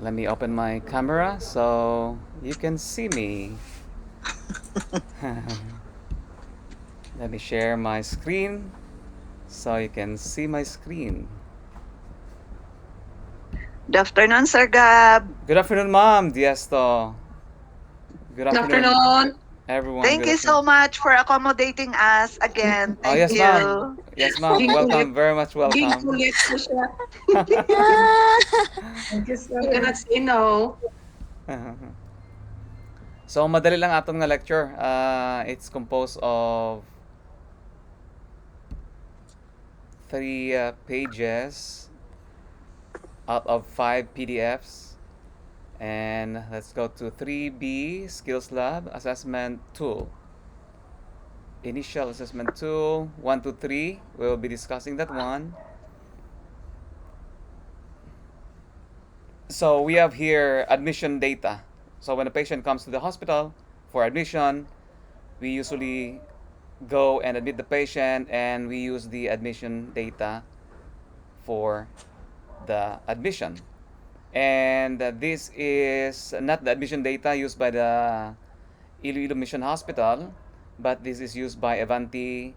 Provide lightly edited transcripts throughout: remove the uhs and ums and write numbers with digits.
Let me open my camera so you can see me. Let me share my screen so you can see my screen. Good afternoon, Sir Gab. Good afternoon, Ma'am Diesto. Good Good afternoon, afternoon. everyone. Thank Good you afternoon. so much for accommodating us again. Oh, Thank yes, ma'am. you. Yes, ma'am. Ging ulit. Welcome. Very much Ging welcome. ulit po siya. Thank you so You cannot say no. So, madali lang atong nga lecture. It's composed of three pages out of 5 PDFs. And let's go to 3B Skills Lab Assessment Tool. Initial Assessment Tool 1 to 3. We will be discussing that one. So we have here admission data. So when a patient comes to the hospital for admission, we usually go and admit the patient, and we use the admission data for the admission. And this is not the admission data used by the Iloilo Mission Hospital, but this is used by Avanti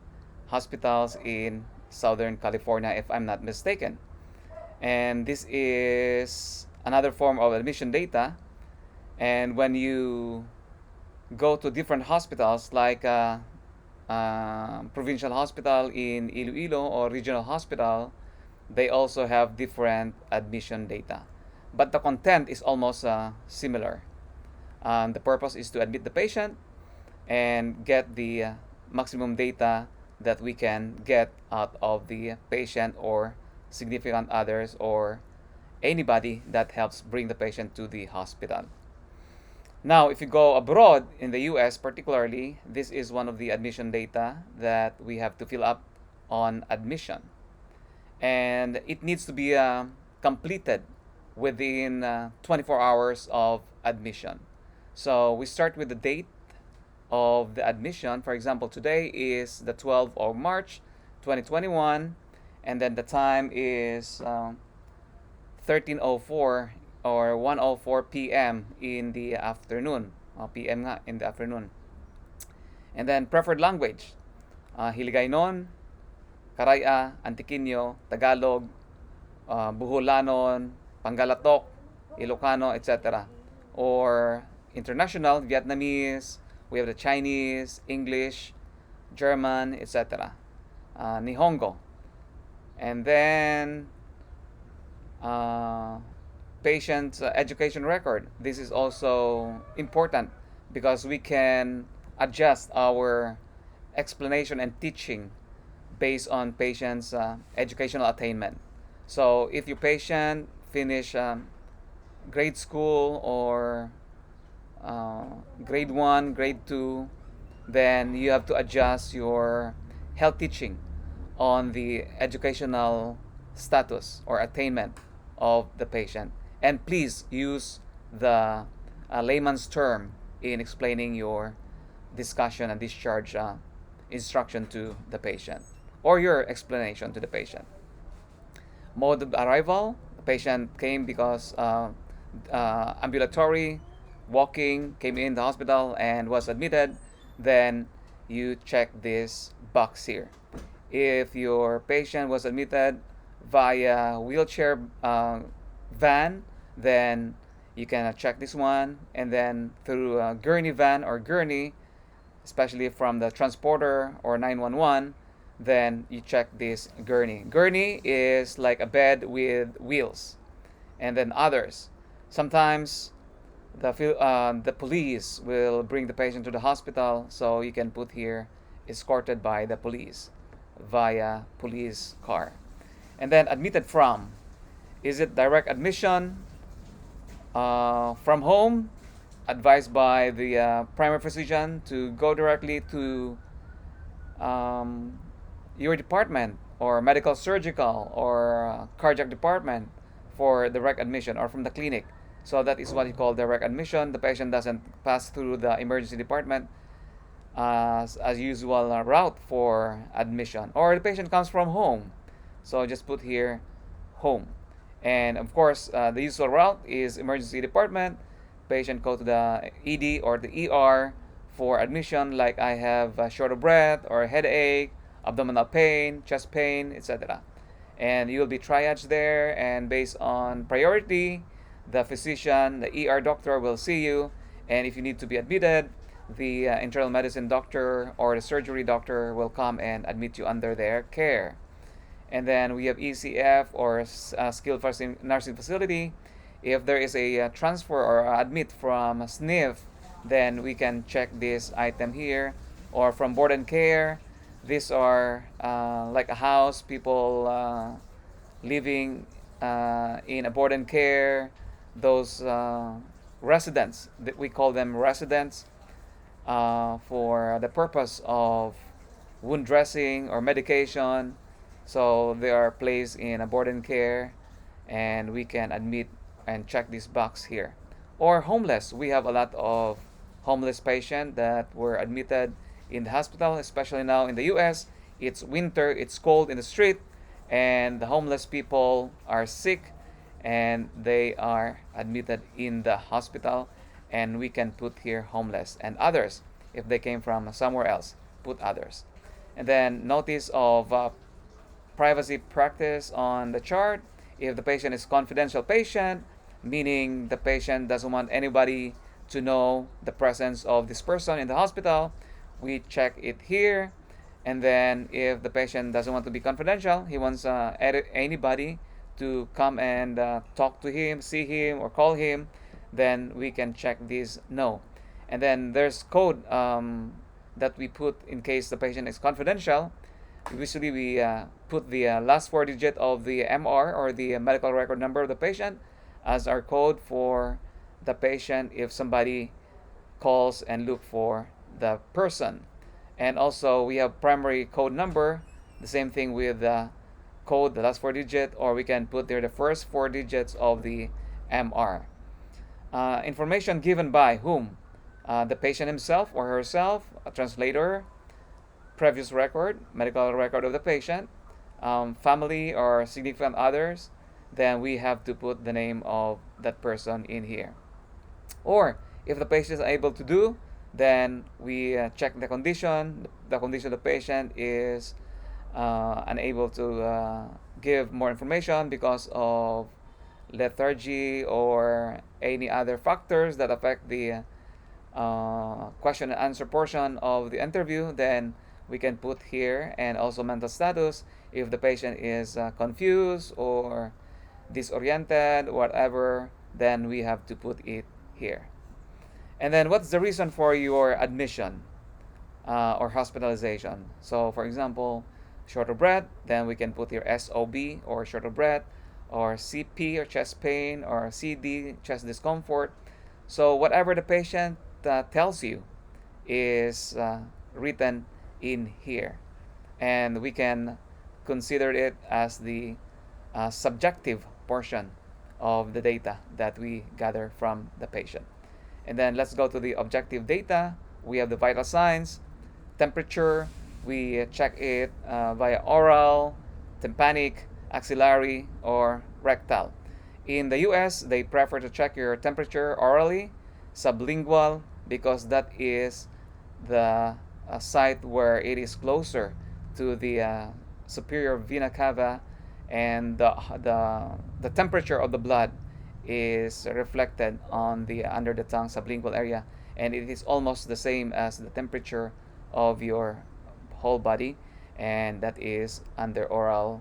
hospitals in Southern California, if I'm not mistaken. And this is another form of admission data. And when you go to different hospitals, like provincial hospital in Iloilo or regional hospital, they also have different admission data. But the content is almost similar. The purpose is to admit the patient and get the maximum data that we can get out of the patient or significant others or anybody that helps bring the patient to the hospital. Now, if you go abroad in the US particularly, this is one of the admission data that we have to fill up on admission. And it needs to be completed within 24 hours of admission. So we start with the date of the admission. For example, today is the 12th of March 2021, and then the time is 13:04 or 1:04 p.m. in the afternoon. PM nga, in the afternoon. And then preferred language, Hiligaynon, Karaya, Antiquino, Tagalog, Buholanon, Pangalatok, Ilocano, etc. Or international, Vietnamese, we have the Chinese, English, German, etc. Nihongo. And then patient's education record. This is also important because we can adjust our explanation and teaching based on patient's educational attainment. So if your patient finish grade school or grade 1, grade 2, then you have to adjust your health teaching on the educational status or attainment of the patient. And please use the layman's term in explaining your discussion and discharge instruction to the patient or your explanation to the patient. Mode of arrival, the patient came because ambulatory walking, came in the hospital and was admitted, then you check this box here. If your patient was admitted via wheelchair van, then you can check this one, and then through a gurney van or gurney, especially from the transporter or 911, then you check this gurney. Gurney is like a bed with wheels. And then others. Sometimes the police will bring the patient to the hospital, so you can put here escorted by the police via police car. And then admitted from. Is it direct admission from home, advised by the primary physician to go directly to um, your department or medical surgical or cardiac department for direct admission, or from the clinic? So that is what you call direct admission. The patient doesn't pass through the emergency department as usual route for admission. Or the patient comes from home. So just put here home. And of course, the usual route is emergency department. Patient go to the ED or the ER for admission, like I have short of breath or headache, abdominal pain, chest pain, etc. And you will be triaged there, and based on priority, the physician, the ER doctor will see you, and if you need to be admitted, the internal medicine doctor or the surgery doctor will come and admit you under their care. And then we have ECF or skilled nursing facility. If there is a transfer or admit from SNF, then we can check this item here. Or from board and care, these are like a house, people living in a board and care, those residents, that we call them residents, for the purpose of wound dressing or medication. So they are placed in a board and care, and we can admit and check this box here. Or homeless. We have a lot of homeless patients that were admitted in the hospital, especially now in the US. It's winter, it's cold in the street, and the homeless people are sick and they are admitted in the hospital, and we can put here homeless. And others, if they came from somewhere else, put others. And then notice of privacy practice on the chart. If the patient is confidential patient, meaning the patient doesn't want anybody to know the presence of this person in the hospital, we check it here. And then if the patient doesn't want to be confidential, he wants anybody to come and talk to him, see him, or call him, then we can check this no. And then there's code that we put in case the patient is confidential. Usually we put the last four digit of the MR or the medical record number of the patient as our code for the patient if somebody calls and look for the person. And also we have primary code number, the same thing with the code, the last four digit, or we can put there the first four digits of the MR. Information given by whom? The patient himself or herself, a translator, previous record, medical record of the patient, family or significant others, then we have to put the name of that person in here. Or if the patient is able to do, then we check the condition. The condition of the patient is unable to give more information because of lethargy or any other factors that affect the question and answer portion of the interview, then we can put here. And also mental status, if the patient is confused or disoriented, whatever, then we have to put it here. And then what's the reason for your admission or hospitalization? So for example, short of breath, then we can put here SOB or short of breath, or CP or chest pain, or CD, chest discomfort. So whatever the patient tells you is written in here, and we can consider it as the subjective portion of the data that we gather from the patient. And then let's go to the objective data. We have the vital signs, temperature. We check it via oral, tympanic, axillary, or rectal. In the US, they prefer to check your temperature orally, sublingual, because that is the site where it is closer to the superior vena cava, and the temperature of the blood is reflected on the under the tongue sublingual area, and it is almost the same as the temperature of your whole body, and that is under oral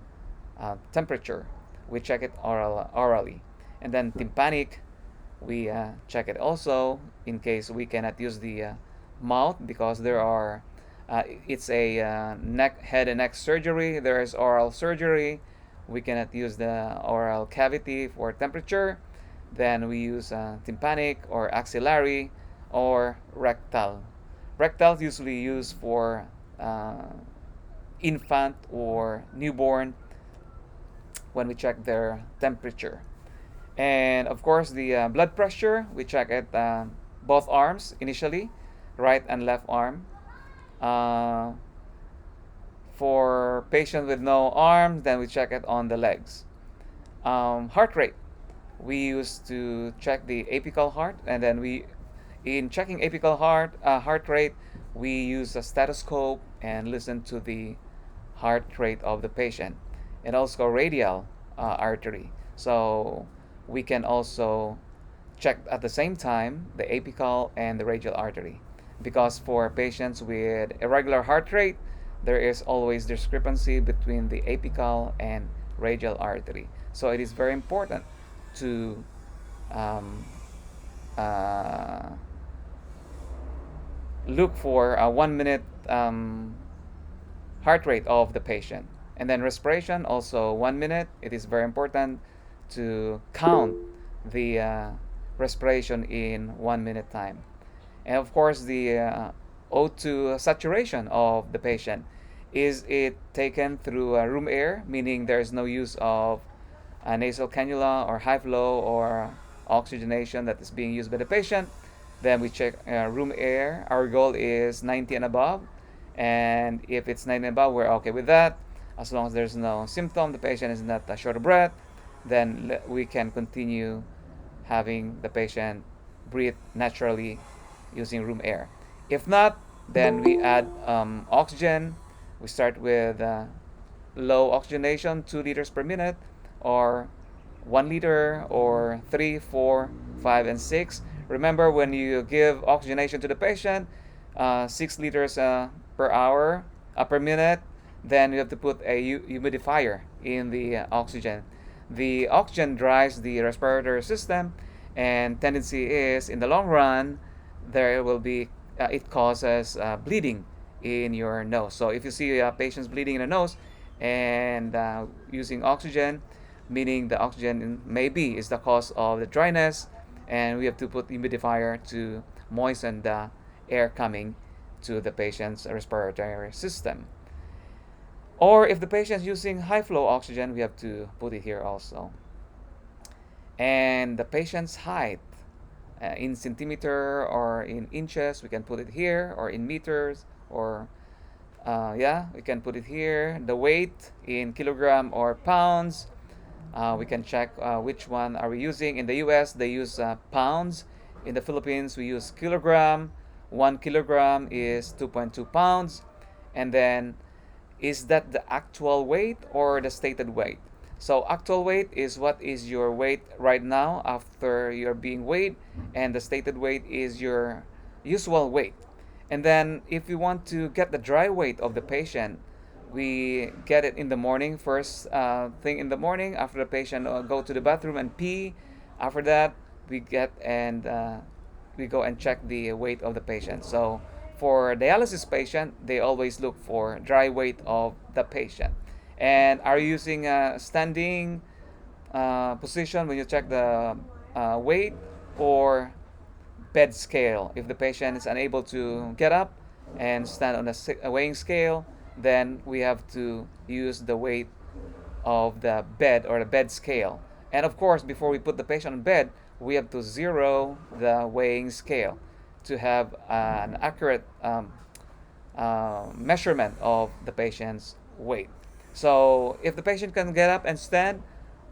temperature. We check it orally. And then tympanic, we check it also in case we cannot use the mouth, because there are it's a head and neck surgery. There is oral surgery. We cannot use the oral cavity for temperature. Then we use tympanic or axillary or rectal. Rectal is usually used for infant or newborn when we check their temperature. And of course, the blood pressure, we check at both arms initially, right and left arm. For patients with no arms, then we check it on the legs. heart rate. We used to check the apical heart, and then in checking apical heart rate, we use a stethoscope and listen to the heart rate of the patient, and also radial artery. So we can also check at the same time the apical and the radial artery, because for patients with irregular heart rate, there is always discrepancy between the apical and radial artery. So it is very important to um, uh, look for a 1 minute heart rate of the patient. And then respiration, also 1 minute. It is very important to count the respiration in 1 minute time. And of course, the O2 saturation of the patient. Is it taken through room air, meaning there is no use of a nasal cannula or high flow or oxygenation that is being used by the patient? Then we check room air. Our goal is 90 and above. And if it's 90 and above, we're okay with that. As long as there's no symptom, the patient is not short of breath, then we can continue having the patient breathe naturally using room air. If not, then we add oxygen. We start with low oxygenation, 2 liters per minute, or 1 liter, or 3, 4, 5, and 6. Remember, when you give oxygenation to the patient, 6 liters per hour, per minute, then you have to put a humidifier in the oxygen. The oxygen drives the respiratory system, and tendency is, in the long run, there will be it causes bleeding in your nose. So if you see patients bleeding in the nose and using oxygen, meaning the oxygen maybe is the cause of the dryness, and we have to put humidifier to moisten the air coming to the patient's respiratory system. Or if the patient is using high flow oxygen, we have to put it here also. And the patient's height, in centimeter or in inches, we can put it here, or in meters, or we can put it here. The weight in kilogram or pounds, we can check which one are we using. In the US, they use pounds. In the Philippines, we use kilogram. 1 kilogram is 2.2 pounds. And then, is that the actual weight or the stated weight? So actual weight is what is your weight right now after you're being weighed, and the stated weight is your usual weight. And then if you want to get the dry weight of the patient, we get it in the morning, first thing in the morning, after the patient go to the bathroom and pee. After that, we get and we go and check the weight of the patient. So for dialysis patient, they always look for dry weight of the patient. And are you using a standing position when you check the weight, or bed scale? If the patient is unable to get up and stand on a weighing scale, then we have to use the weight of the bed or the bed scale. And of course, before we put the patient on bed, we have to zero the weighing scale to have an accurate measurement of the patient's weight. So if the patient can get up and stand,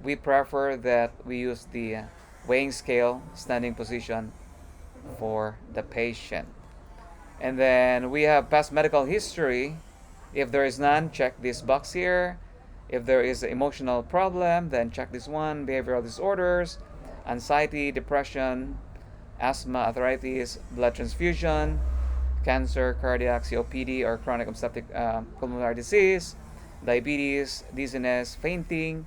we prefer that we use the weighing scale standing position for the patient. And then we have past medical history. If there is none, check this box here. If there is an emotional problem, then check this one. Behavioral disorders, anxiety, depression, asthma, arthritis, blood transfusion, cancer, cardiac, COPD, or chronic obstructive pulmonary disease, diabetes, dizziness, fainting,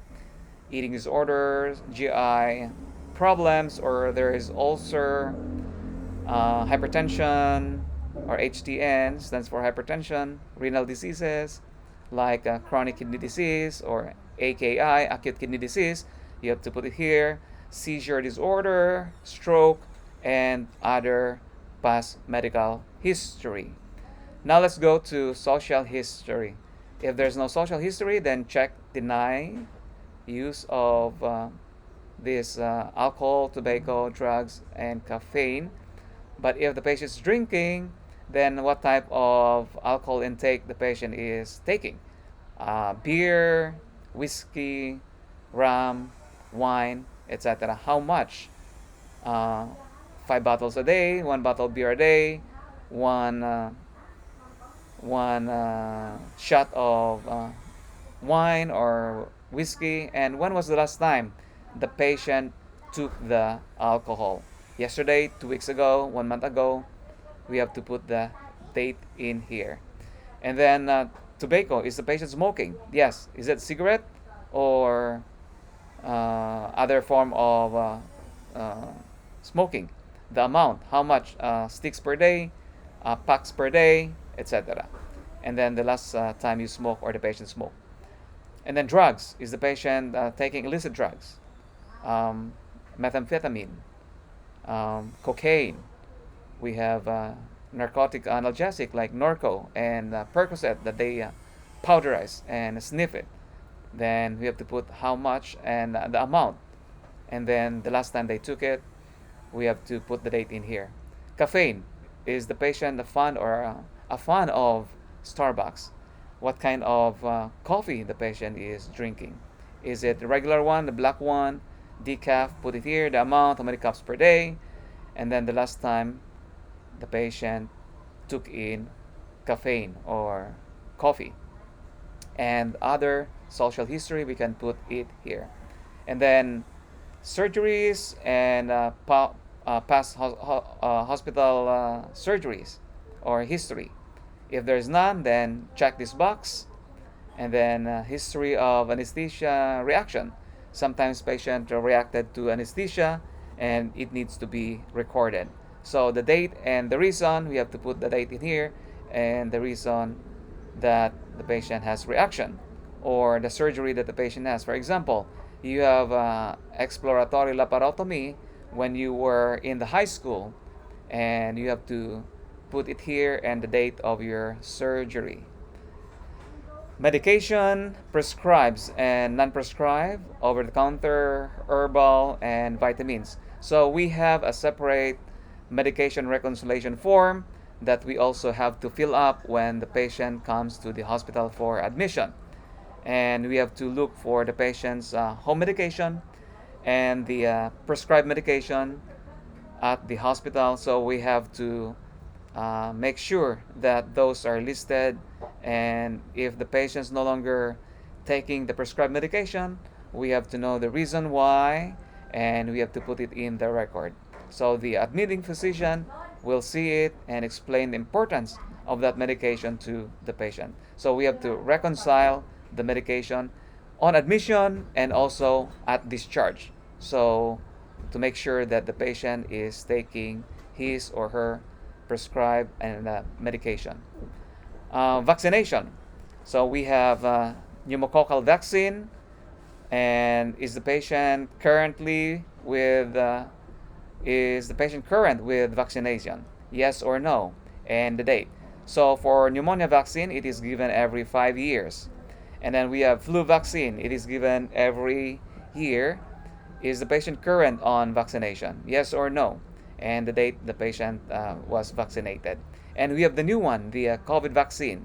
eating disorders, GI problems, or there is ulcer, hypertension, or HTN, stands for hypertension, renal diseases like chronic kidney disease or AKI, acute kidney disease. You have to put it here. Seizure disorder, stroke, and other past medical history. Now let's go to social history. If there's no social history, then check deny use of this alcohol, tobacco, drugs, and caffeine. But if the patient is drinking, then what type of alcohol intake the patient is taking? Beer, whiskey, rum, wine, etc. How much? Uh, 5 bottles a day, 1 bottle beer a day, one shot of wine or whiskey. And when was the last time the patient took the alcohol? Yesterday, 2 weeks ago, 1 month ago. We have to put the date in here. And then tobacco. Is the patient smoking? Yes. Is it cigarette or other form of smoking? The amount. How much sticks per day, packs per day, etc. And then the last time you smoke or the patient smoked. And then drugs. Is the patient taking illicit drugs? Um, Methamphetamine, cocaine. We have narcotic analgesic like Norco and Percocet that they powderize and sniff it. Then we have to put how much and the amount. And then the last time they took it, we have to put the date in here. Caffeine. Is the patient a fan of Starbucks? What kind of coffee the patient is drinking? Is it the regular one, the black one, decaf? Put it here, the amount, how many cups per day, and then the last time the patient took in caffeine or coffee. And other social history, we can put it here. And then surgeries and past hospital surgeries or history. If there's none, then check this box. And then history of anesthesia reaction. Sometimes patient reacted to anesthesia and it needs to be recorded. So the date and the reason, we have to put the date in here and the reason that the patient has reaction or the surgery that the patient has. For example, you have exploratory laparotomy when you were in the high school and you have to put it here and the date of your surgery. Medication, prescribed and non-prescribed, over-the-counter, herbal, and vitamins. So we have a separate medication reconciliation form that we also have to fill up when the patient comes to the hospital for admission. And we have to look for the patient's home medication and the prescribed medication at the hospital. So we have to make sure that those are listed, and if the patient's no longer taking the prescribed medication, we have to know the reason why and we have to put it in the record. So the admitting physician will see it and explain the importance of that medication to the patient. So we have to reconcile the medication on admission and also at discharge. So to make sure that the patient is taking his or her prescribed and medication. Vaccination. So we have pneumococcal vaccine, and is the patient current with vaccination? Yes or no, and the date. So for pneumonia vaccine, it is given every 5 years, and then we have flu vaccine. It is given every year. Is the patient current on vaccination? Yes or no, and the date the patient was vaccinated. And we have the new one, the COVID vaccine.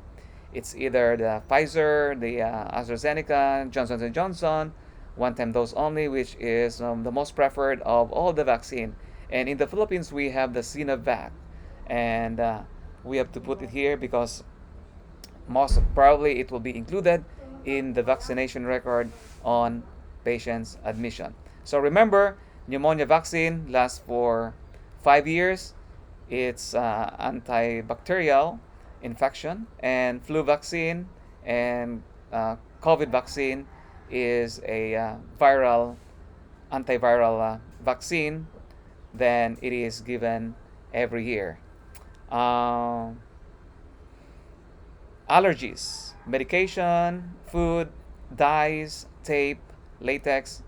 It's either the Pfizer, the AstraZeneca, Johnson & Johnson, one-time dose only, which is the most preferred of all the vaccine. And in the Philippines, we have the Sinovac. And we have to put it here because most probably it will be included in the vaccination record on patient's admission. So remember, pneumonia vaccine lasts for 5 years. It's antibacterial infection, and flu vaccine and COVID vaccine is a antiviral vaccine. Then it is given every year. Allergies, medication, food, dyes, tape, latex,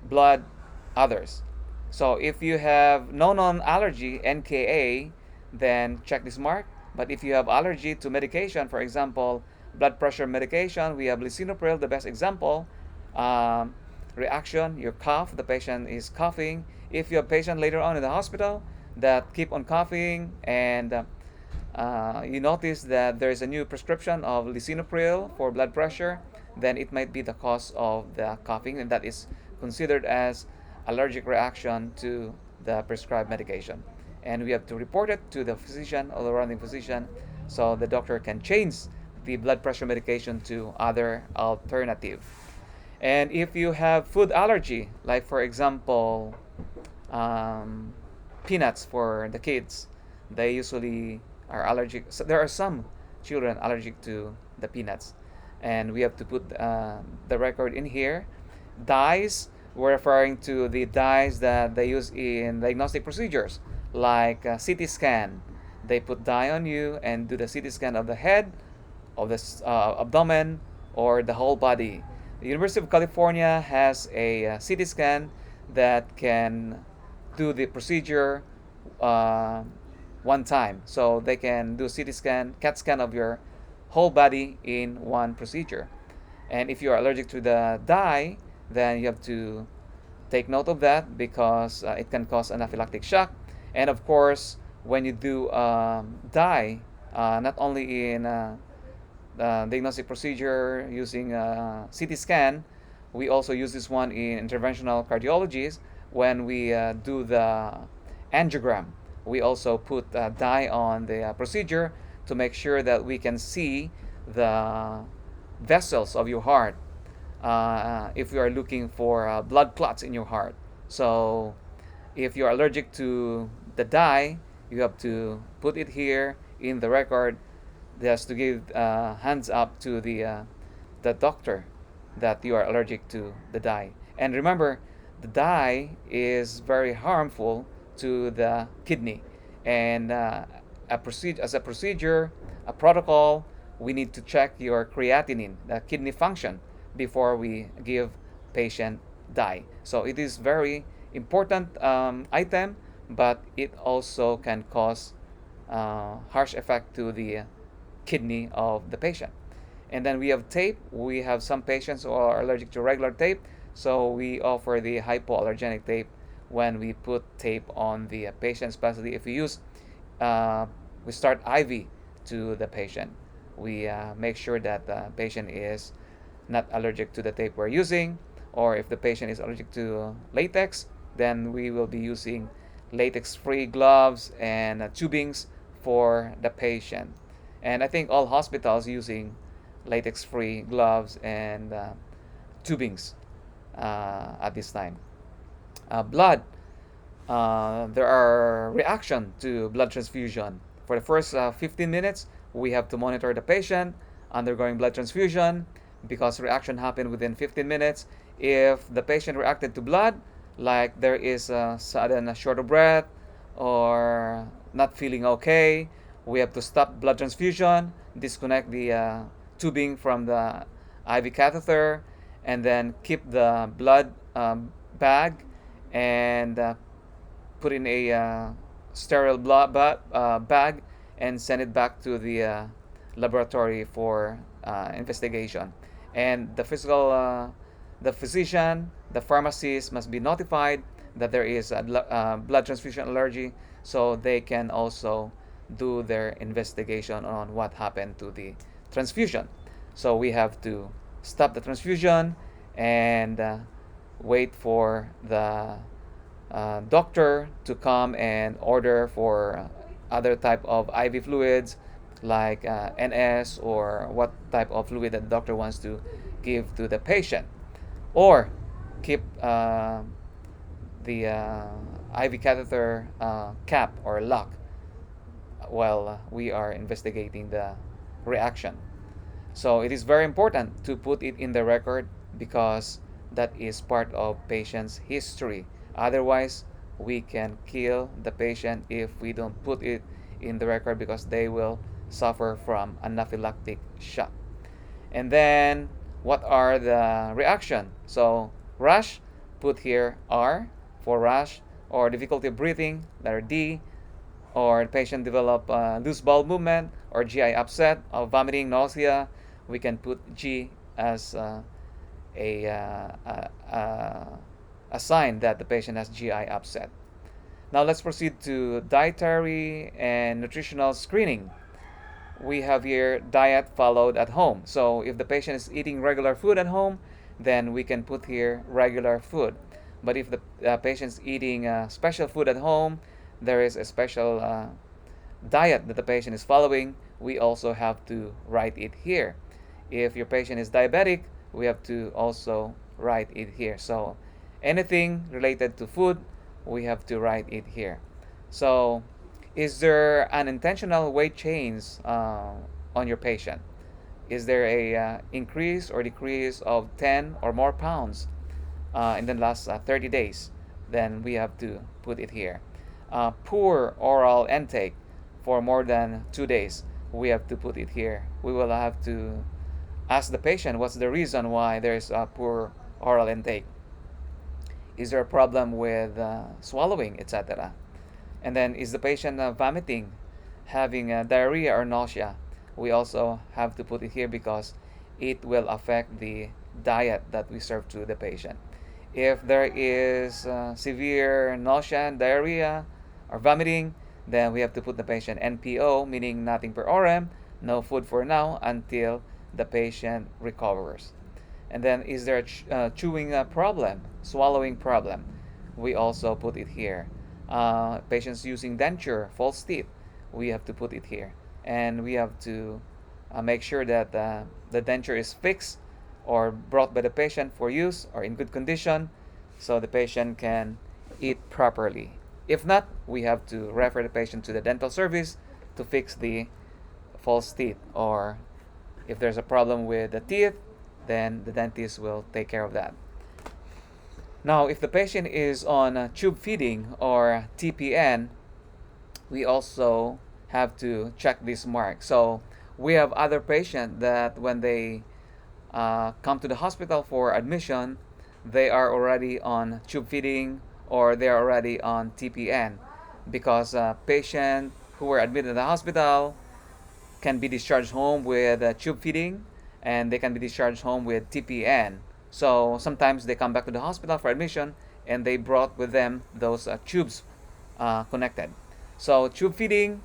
blood, others. So if you have no known allergy, NKA, then check this mark. But if you have allergy to medication, for example, blood pressure medication, we have lisinopril, the best example. Reaction, your cough, the patient is coughing. If you have patient later on in the hospital that keep on coughing and you notice that there is a new prescription of lisinopril for blood pressure, then it might be the cause of the coughing, and that is considered as allergic reaction to the prescribed medication. And we have to report it to the physician or the running physician so the doctor can change the blood pressure medication to other alternative. And if you have food allergy, like for example, um, peanuts for the kids, they usually are allergic. So there are some children allergic to the peanuts, and we have to put the record in here. Dyes, we're referring to the dyes that they use in diagnostic procedures, like CT scan. They put dye on you and do the CT scan of the head, of the abdomen, or the whole body. The University of California has a CT scan that can do the procedure uh, one time. So they can do CT scan, CAT scan of your whole body in one procedure. And if you are allergic to the dye, then you have to take note of that because it can cause anaphylactic shock. And of course, when you do dye, not only in diagnostic procedure using CT scan, we also use this one in interventional cardiologies when we do the angiogram. We also put dye on the procedure to make sure that we can see the vessels of your heart if you are looking for blood clots in your heart. So if you are allergic to the dye, you have to put it here in the record just to give hands up to the doctor that you are allergic to the dye. And remember, the dye is very harmful to the kidney. And as a procedure, a protocol, we need to check your creatinine, the kidney function, before we give patient dye. So it is very important item, but it also can cause harsh effect to the kidney of the patient. And then we have tape. We have some patients who are allergic to regular tape, so we offer the hypoallergenic tape when we put tape on the patient, especially if we use we start IV to the patient. We make sure that the patient is not allergic to the tape we're using, or if the patient is allergic to latex, then we will be using latex-free gloves and tubings for the patient. And I think all hospitals using latex-free gloves and tubings at this time. Blood. There are reaction to blood transfusion. For the first 15 minutes, we have to monitor the patient undergoing blood transfusion because reaction happened within 15 minutes. If the patient reacted to blood, like there is a sudden short of breath or not feeling okay, we have to stop blood transfusion, disconnect the tubing from the IV catheter, and then keep the blood bag and put in a sterile blood bag and send it back to the laboratory for investigation. And the physician, the pharmacist must be notified that there is a blood transfusion allergy, so they can also do their investigation on what happened to the transfusion. So we have to stop the transfusion and wait for the doctor to come and order for other type of IV fluids like NS or what type of fluid that the doctor wants to give to the patient, or keep the IV catheter cap or lock while we are investigating the reaction. So it is very important to put it in the record because that is part of patient's history. Otherwise, we can kill the patient if we don't put it in the record because they will suffer from anaphylactic shock. And then, what are the reaction? So, rash, put here R for rash, or difficulty of breathing, letter D, or patient develop loose bowel movement, or GI upset, or vomiting, nausea, we can put G as a, a sign that the patient has GI upset. Now let's proceed to dietary and nutritional screening. We have here diet followed at home. So if the patient is eating regular food at home, then we can put here regular food. But if the patient's eating special food at home, there is a special diet that the patient is following, we also have to write it here. If your patient is diabetic, we have to also write it here. So anything related to food, we have to write it here. So is there an intentional weight change on your patient? Is there a increase or decrease of 10 or more pounds in the last 30 days? Then we have to put it here. Poor oral intake for more than 2 days, we have to put it here. We will have to ask the patient what's the reason why there's a poor oral intake. Is there a problem with swallowing, etc.? And then is the patient vomiting, having diarrhea or nausea? We also have to put it here because it will affect the diet that we serve to the patient. If there is severe nausea, diarrhea, or vomiting, then we have to put the patient NPO, meaning nothing per orem, no food for now until the patient recovers. And then is there a chewing problem, swallowing problem? We also put it here. Patients using denture, false teeth, we have to put it here. And we have to make sure that the denture is fixed or brought by the patient for use or in good condition so the patient can eat properly. If not, we have to refer the patient to the dental service to fix the false teeth, or if there's a problem with the teeth, then the dentist will take care of that. Now, if the patient is on tube feeding or TPN, we also have to check this mark. So we have other patients that when they come to the hospital for admission, they are already on tube feeding or they are already on TPN, because patients who were admitted in the hospital can be discharged home with tube feeding and they can be discharged home with TPN. So sometimes they come back to the hospital for admission and they brought with them those tubes connected. So tube feeding,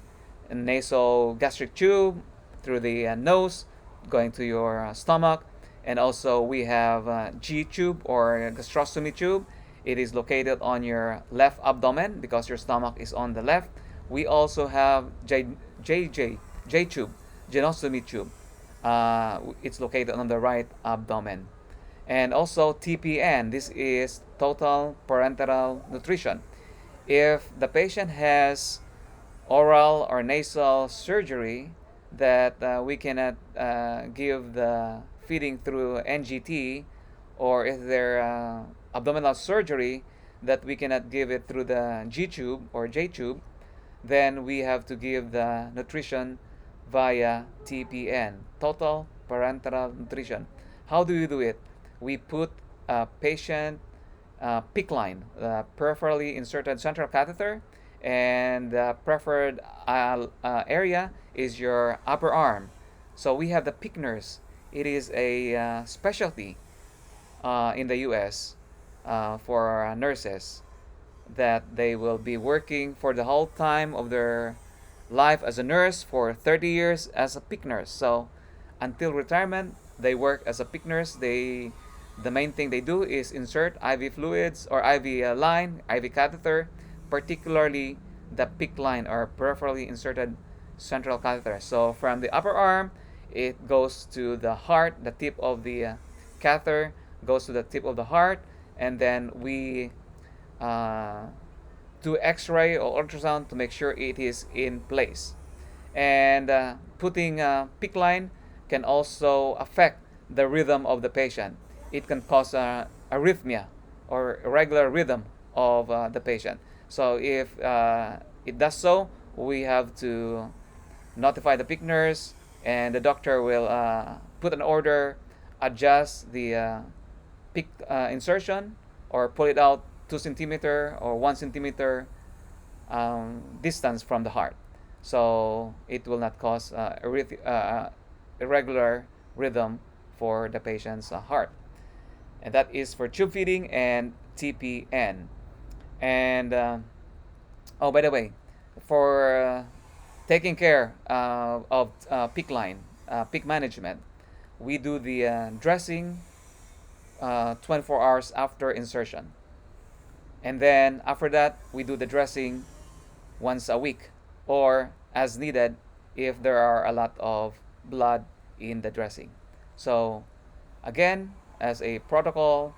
nasogastric tube through the nose going to your stomach, and also we have G tube or gastrostomy tube. It is located on your left abdomen because your stomach is on the left. We also have J tube, genostomy tube. It's located on the right abdomen. And also TPN, this is total parenteral nutrition. If the patient has oral or nasal surgery that we cannot give the feeding through NGT, or if they're abdominal surgery that we cannot give it through the G tube or J tube, then we have to give the nutrition via TPN, total parenteral nutrition. How do we do it? We put a patient PICC line, peripherally inserted central catheter, and the preferred area is your upper arm. So we have the PICC nurse. It is a specialty in the US for nurses that they will be working for the whole time of their life as a nurse for 30 years as a PICC nurse. So until retirement, they work as a PICC nurse. The main thing they do is insert IV fluids or IV line, IV catheter, particularly the PICC line or peripherally inserted central catheter. So from the upper arm, it goes to the heart, the tip of the catheter goes to the tip of the heart, and then we do X-ray or ultrasound to make sure it is in place. And putting PICC line can also affect the rhythm of the patient. It can cause arrhythmia or irregular rhythm of the patient. So if it does so, we have to notify the PICC nurse, and the doctor will put an order, adjust the PICC insertion, or pull it out 2 centimeter or 1 centimeter distance from the heart, so it will not cause irregular rhythm for the patient's heart. And that is for tube feeding and TPN. And oh, by the way, for taking care of PICC line, PICC management, we do the dressing 24 hours after insertion. And then after that, we do the dressing once a week or as needed if there are a lot of blood in the dressing. So, again, as a protocol,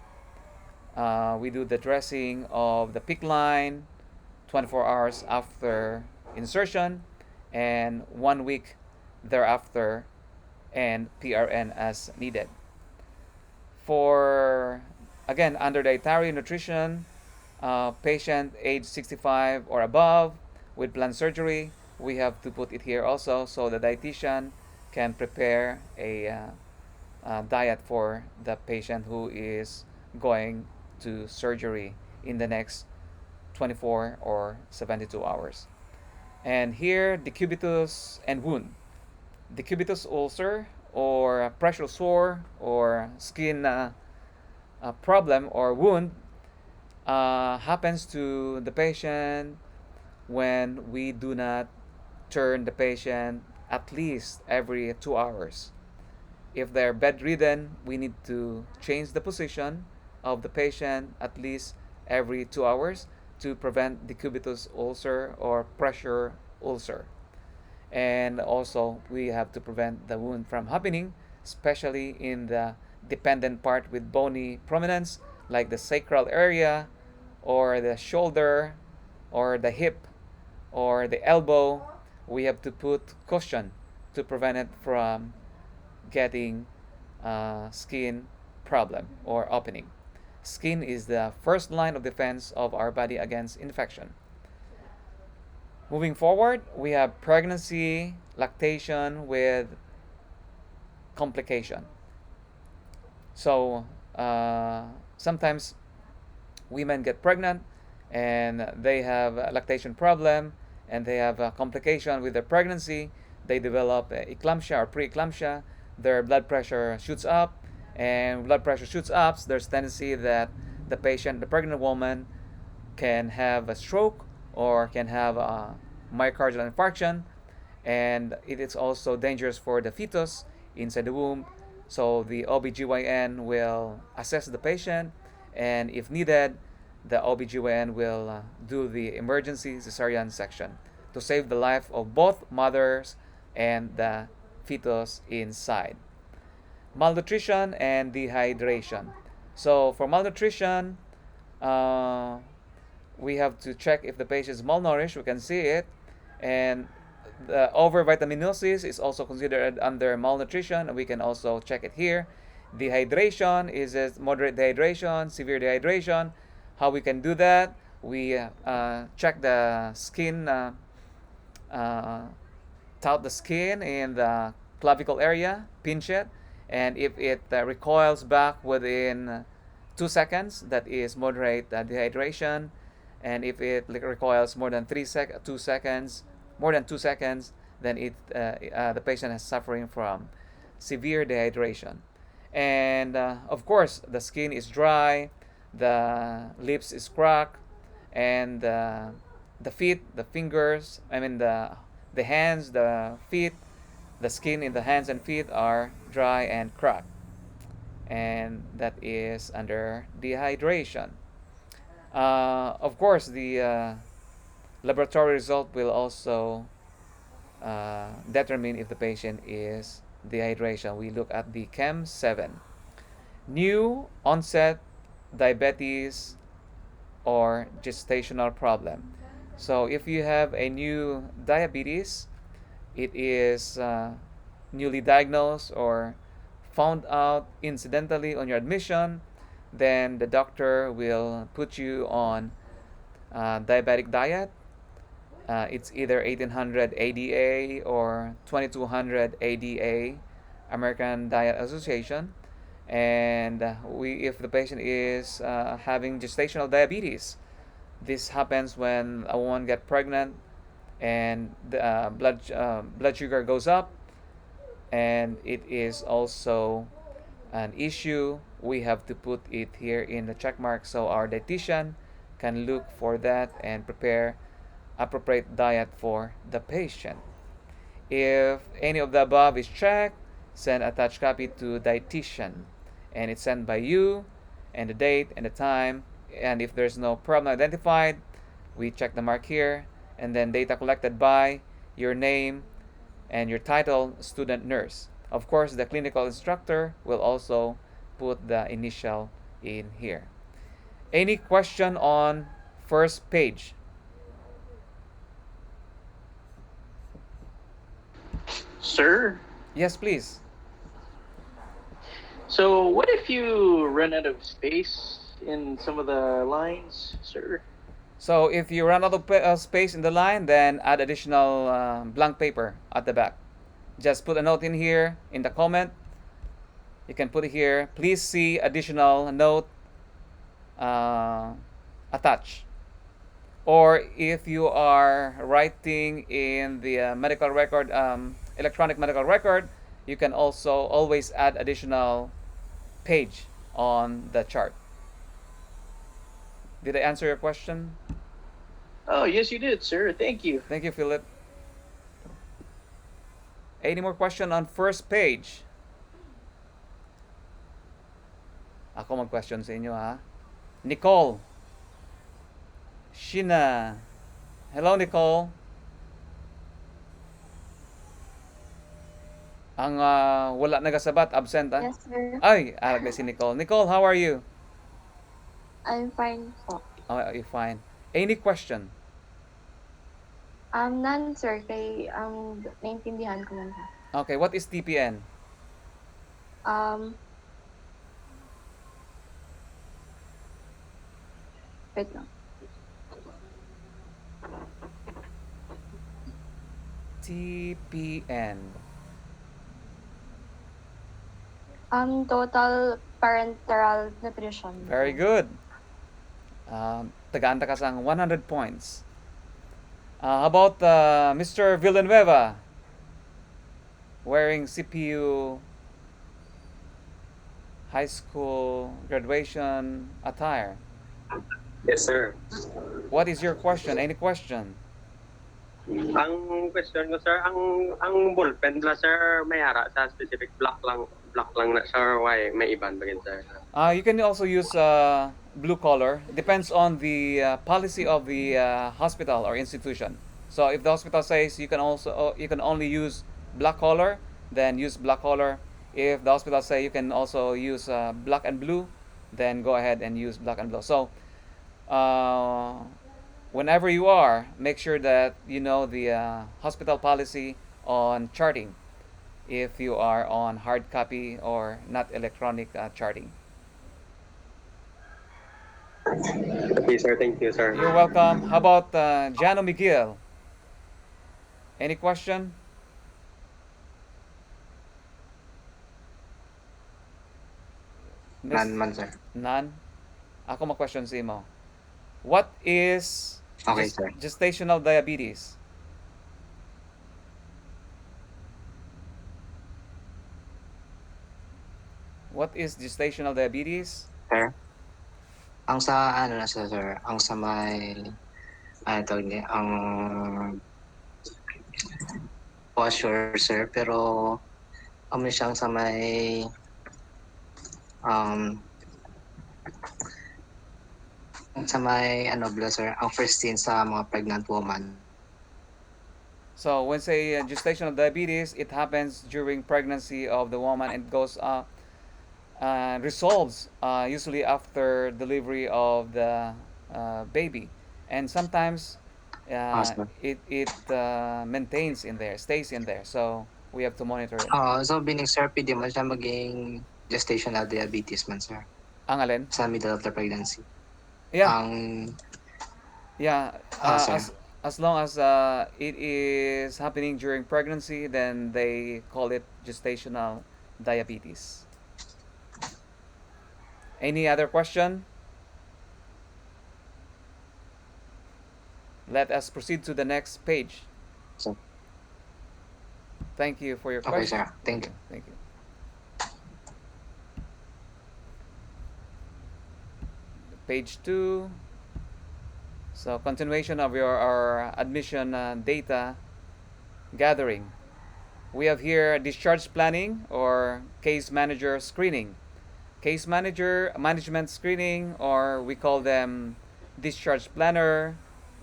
we do the dressing of the PICC line 24 hours after insertion and 1 week thereafter, and PRN as needed. For, again, under dietary nutrition, patient age 65 or above with planned surgery, we have to put it here also so the dietitian can prepare a diet for the patient who is going to surgery in the next 24 or 72 hours. And here, decubitus and wound. Decubitus ulcer or pressure sore or skin problem or wound happens to the patient when we do not turn the patient at least every 2 hours. If they're bedridden, we need to change the position of the patient at least every 2 hours to prevent decubitus ulcer or pressure ulcer. And also, we have to prevent the wound from happening, especially in the dependent part with bony prominence, like the sacral area, or the shoulder, or the hip, or the elbow. We have to put cushion to prevent it from getting skin problem or opening. Skin is the first line of defense of our body against infection. Moving forward, we have pregnancy, lactation with complication. So sometimes women get pregnant and they have a lactation problem and they have a complication with their pregnancy. They develop eclampsia or preeclampsia. Their blood pressure shoots up, and blood pressure shoots up. There's tendency that the patient, the pregnant woman, can have a stroke or can have a myocardial infarction, and it is also dangerous for the fetus inside the womb. So the OBGYN will assess the patient, and if needed, the OBGYN will do the emergency cesarean section to save the life of both mothers and the fetus inside. Malnutrition and dehydration. So for malnutrition, we have to check if the patient is malnourished. We can see it, and the overvitaminosis is also considered under malnutrition. We can also check it here. Dehydration is it moderate dehydration, severe dehydration. How we can do that? We check the skin, tout the skin in the clavicle area, pinch it, and if it recoils back within 2 seconds, that is moderate dehydration. And if it recoils more than 2 seconds, more than 2 seconds, then the patient is suffering from severe dehydration. And of course, the skin is dry, the lips is cracked, and the feet, the fingers, the hands, the feet, the skin in the hands and feet are dry and cracked. And that is under dehydration. Of course, the laboratory result will also determine if the patient is dehydration. We look at the Chem 7. New onset diabetes or gestational problem. So if you have a new diabetes, it is newly diagnosed or found out incidentally on your admission, then the doctor will put you on diabetic diet. It's either 1800 ADA or 2200 ADA, American Diet Association. And if the patient is having gestational diabetes, this happens when a woman gets pregnant and the blood sugar goes up, and it is also an issue. We have to put it here in the check mark so our dietitian can look for that and prepare appropriate diet for the patient. If any of the above is checked, send attached copy to dietitian, and it's sent by you and the date and the time. And if there's no problem identified, we check the mark here, and then data collected by your name and your title, student nurse. Of course, the clinical instructor will also put the initial in here. Any question on first page? Sir, Yes, please. so what if you run out of space in some of the lines, sir? So if you run out of space in the line, then add additional blank paper at the back. Just put a note in here in the comment. You can put it here. Please see additional note attached. Or if you are writing in the medical record, electronic medical record, you can also always add additional page on the chart. Did I answer your question? Oh, yes, you did, sir. Thank you. Thank you, Philip. Any more question on first page? Ako mag-question sa inyo, ha? Nicole. Sheena. Hello, Nicole. Ang wala nagasabat, absent, ha? Yes, sir. Ay, alag si Nicole. Nicole, how are you? I'm fine po. Oh, you're fine. Any question? None, sir. Kay, naintindihan ko lang. Okay, what is TPN? Wait lang. TPN. Total parenteral nutrition. Very good. Tagaan ka sang 100 points. How about Mr. Villanueva wearing CPU high school graduation attire? Yes, sir. What is your question? Any question? Ang question ko, sir, ang ballpen la, sir, may ara sa specific block lang na, sir, why may iban bagin, sir? You can also use blue color. Depends on the policy of the hospital or institution. So if the hospital says you can only use black color, then use black color. If the hospital say you can also use black and blue, then go ahead and use black and blue. So whenever you are, make sure that you know the hospital policy on charting if you are on hard copy or not electronic charting. Okay, sir, thank you, sir. You're welcome. How about Jano Miguel? Any question? None man, sir. None? Ako mag-question sa imo. What is Okay, sir. gestational diabetes? What is gestational diabetes? Sir? Ang sa, ano na sir, ang sa may, ano tawag niya, ang posture, sir, pero, siyang sa may, sa may, sir, ang first scene sa mga pregnant woman. So when say gestational diabetes, it happens during pregnancy of the woman and goes resolves usually after delivery of the baby, and sometimes Awesome. it maintains in there, stays in there. So we have to monitor it. So, bining sir, pwede man siya maging gestational diabetes man, sir, Ang alin? sa middle of the pregnancy. Yeah, Ang, yeah. sir. As long as it is happening during pregnancy, then they call it gestational diabetes. Any other question? Let us proceed to the next page. So, Thank you for your okay, question. sir. Thank you. Thank you. Page 2. So continuation of our admission data gathering. We have here discharge planning or case manager screening. case manager, management screening, or we call them discharge planner,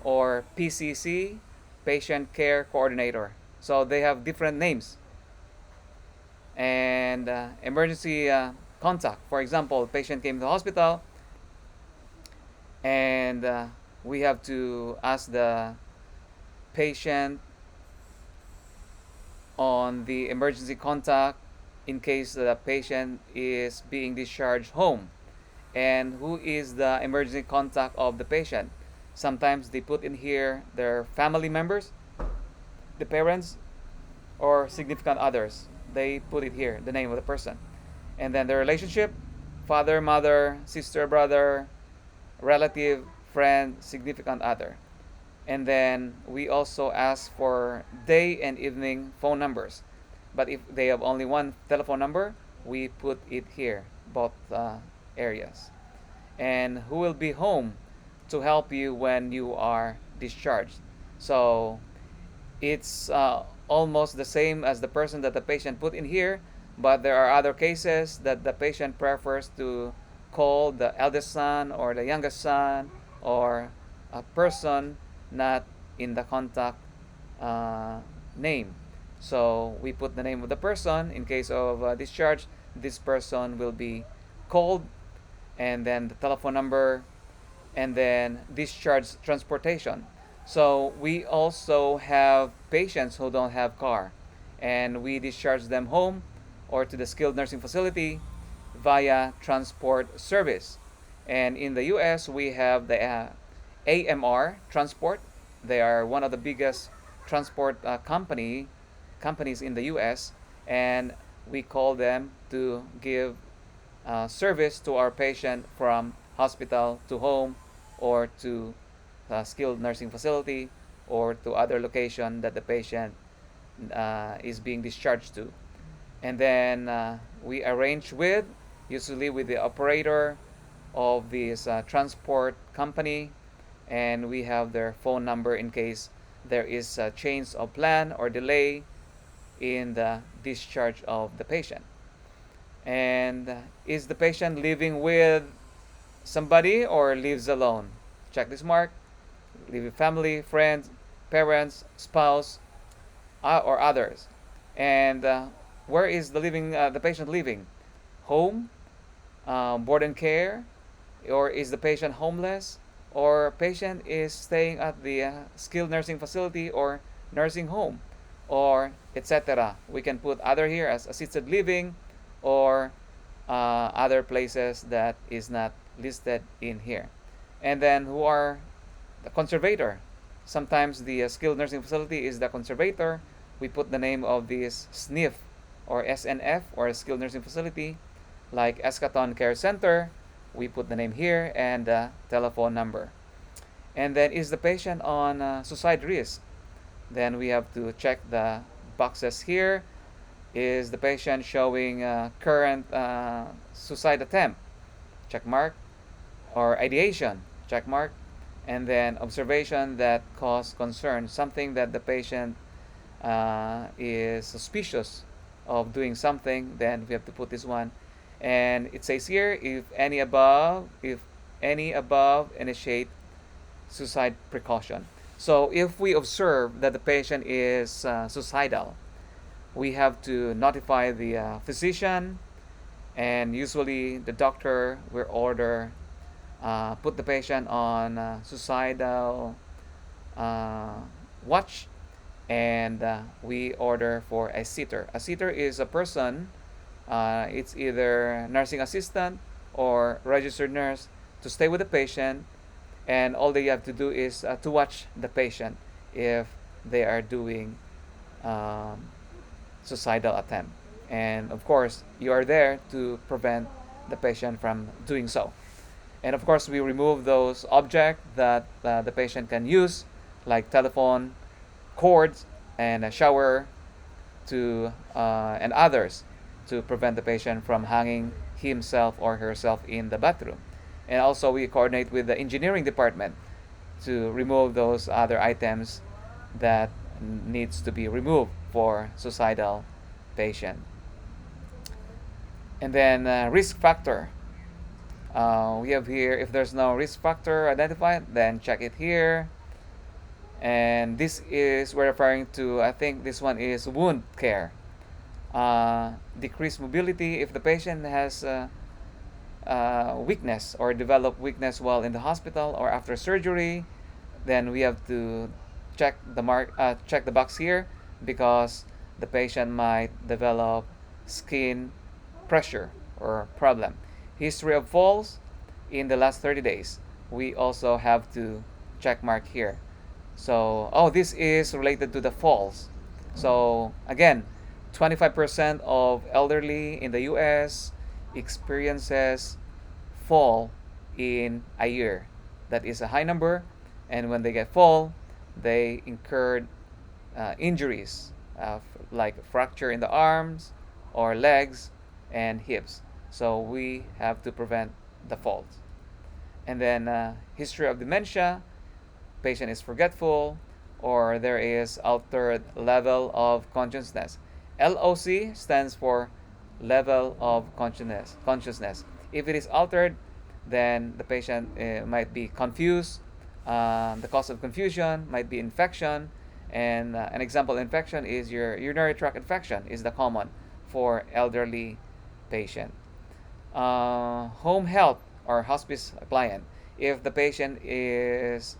or PCC, patient care coordinator. So they have different names. And emergency contact. For example, patient came to the hospital, and we have to ask the patient on the emergency contact in case the patient is being discharged home, and who is the emergency contact of the patient. Sometimes they put in here their family members, the parents, or significant others. They put it here, the name of the person. And then the relationship: father, mother, sister, brother, relative, friend, significant other. And then we also ask for day and evening phone numbers. But if they have only one telephone number, we put it here, both areas. And who will be home to help you when you are discharged. So it's almost the same as the person that the patient put in here, but there are other cases that the patient prefers to call the eldest son or the youngest son, or a person not in the contact name. So we put the name of the person. In case of discharge, this person will be called, and then the telephone number, and then discharge transportation. So we also have patients who don't have car, and we discharge them home or to the skilled nursing facility via transport service. And in the US, we have the AMR Transport. They are one of the biggest transport companies in the US, and we call them to give service to our patient from hospital to home, or to skilled nursing facility, or to other location that the patient is being discharged to. And then we arrange with, usually with the operator of this transport company, and we have their phone number in case there is a change of plan or delay in the discharge of the patient. And is the patient living with somebody or lives alone? Check this mark. Live with family, friends, parents, spouse, or others. And where is the patient living? Home, board and care, or is the patient homeless, or patient is staying at the skilled nursing facility or nursing home, or etc. We can put other here as assisted living, or other places that is not listed in here. And then who are the conservator? Sometimes the skilled nursing facility is the conservator. We put the name of this SNF or SNF, or skilled nursing facility, like Escaton Care Center. We put the name here and the telephone number. And then is the patient on suicide risk? Then we have to check the boxes here. Is the patient showing current suicide attempt? Check mark. Or ideation? Check mark. And then observation that cause concern, something that the patient is suspicious of doing something, then we have to put this one. And it says here, if any above, initiate suicide precaution. So if we observe that the patient is suicidal, we have to notify the physician, and usually the doctor will order put the patient on suicidal watch, and we order for a sitter. A sitter is a person, it's either nursing assistant or registered nurse, to stay with the patient, and all they have to do is to watch the patient if they are doing suicidal attempt. And of course, you are there to prevent the patient from doing so. And of course, we remove those objects that the patient can use, like telephone, cords, and a shower, and others, to prevent the patient from hanging himself or herself in the bathroom. And also, we coordinate with the engineering department to remove those other items that needs to be removed for suicidal patient. And then risk factor. We have here, if there's no risk factor identified, then check it here. And this is, we're referring to, I think this one is wound care. Decreased mobility. If the patient has weakness or develop weakness while in the hospital or after surgery, then we have to check the box here, because the patient might develop skin pressure or problem. History of falls in the last 30 days. We also have to check mark here. So, oh, this is related to the falls. So, again, 25% of elderly in the US experiences fall in a year. That is a high number, and when they get fall, they incurred injuries, like fracture in the arms or legs and hips. So we have to prevent the falls. And then history of dementia, patient is forgetful, or there is altered level of consciousness. LOC stands for level of consciousness. If it is altered, then the patient might be confused. The cause of confusion might be infection, and an example infection is your urinary tract infection is the common for elderly patient. Home health or hospice client. If the patient is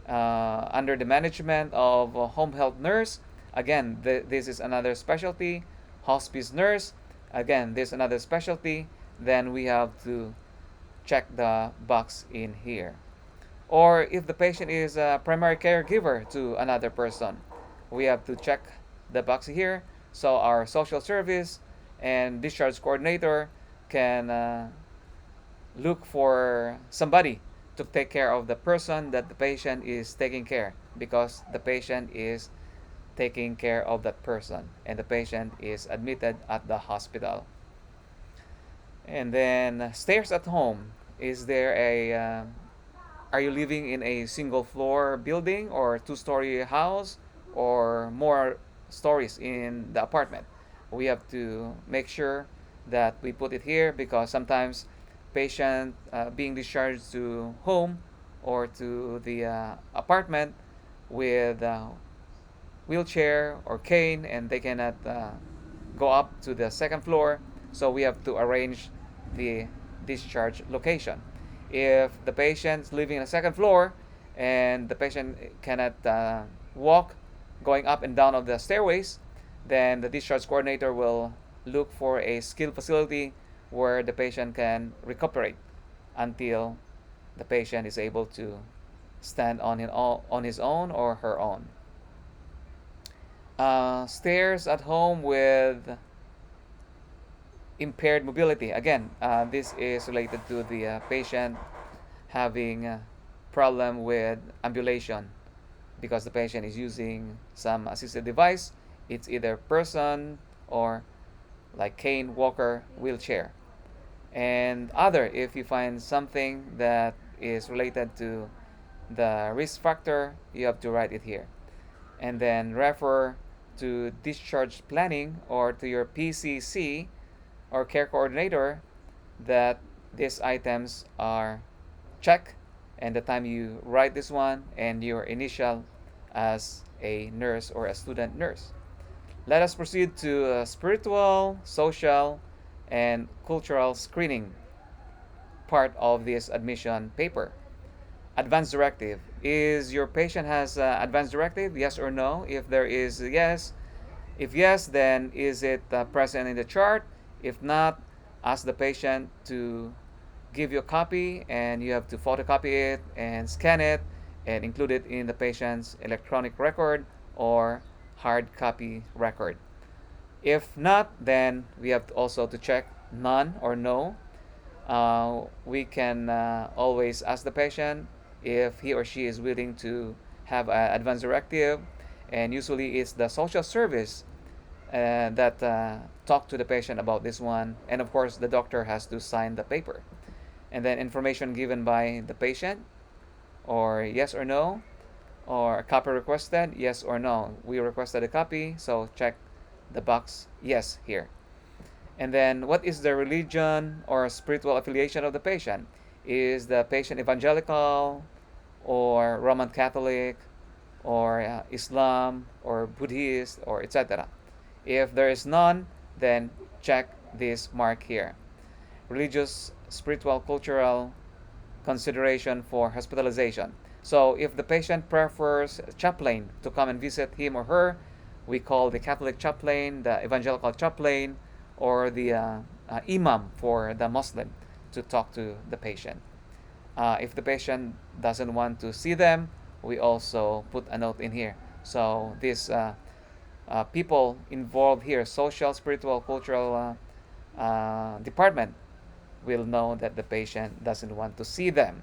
under the management of a home health nurse, again, this is another specialty. Hospice nurse, again, this is another specialty. Then we have to check the box in here. Or if the patient is a primary caregiver to another person, we have to check the box here. So our social service and discharge coordinator can look for somebody to take care of the person that the patient is taking care, because the patient is taking care of that person and the patient is admitted at the hospital. And then stairs at home. Is there a are you living in a single floor building or two-story house or more stories in the apartment? We have to make sure that we put it here, because sometimes patient being discharged to home or to the apartment with wheelchair or cane, and they cannot go up to the second floor, so we have to arrange the discharge location. If the patient's living in the second floor and the patient cannot walk going up and down of the stairways, then the discharge coordinator will look for a skilled facility where the patient can recuperate until the patient is able to stand on his own or her own. Stairs at home with impaired mobility. Again, this is related to the patient having a problem with ambulation, because the patient is using some assisted device. It's either person or like cane, walker, wheelchair. And other, if you find something that is related to the risk factor, you have to write it here. And then refer to discharge planning or to your PCC or care coordinator that these items are checked, and the time you write this one and your initial as a nurse or a student nurse. Let us proceed to spiritual, social, and cultural screening part of this admission paper. Advance directive. Is your patient has advance directive? Yes or no? If there is yes, if yes, then is it present in the chart? If not, ask the patient to give you a copy, and you have to photocopy it and scan it and include it in the patient's electronic record or hard copy record. If not, then we have to also to check none or no. We can always ask the patient if he or she is willing to have an advance directive, and usually it's the social service that talk to the patient about this one, and of course the doctor has to sign the paper. And then information given by the patient, or yes or no, or a copy requested, yes or no. We requested a copy, so check the box yes here. And then what is the religion or spiritual affiliation of the patient? Is the patient evangelical or Roman Catholic or Islam or Buddhist or etc.? If there is none, then check this mark here. Religious, spiritual, cultural consideration for hospitalization. So if the patient prefers a chaplain to come and visit him or her, we call the Catholic chaplain, the evangelical chaplain, or the imam for the Muslim to talk to the patient. If the patient doesn't want to see them, we also put a note in here. So these people involved here, social, spiritual, cultural department, will know that the patient doesn't want to see them.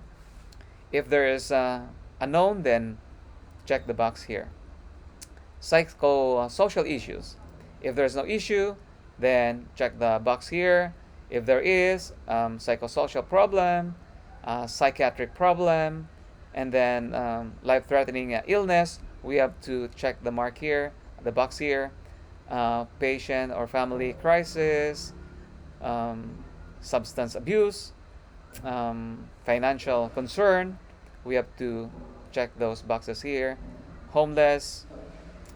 If there is a known, then check the box here. Psychosocial issues. If there's no issue, then check the box here. If there is psychosocial problem, psychiatric problem, and then life-threatening illness, we have to check the mark here, the box here. Patient or family crisis, substance abuse, financial concern, we have to check those boxes here. Homeless,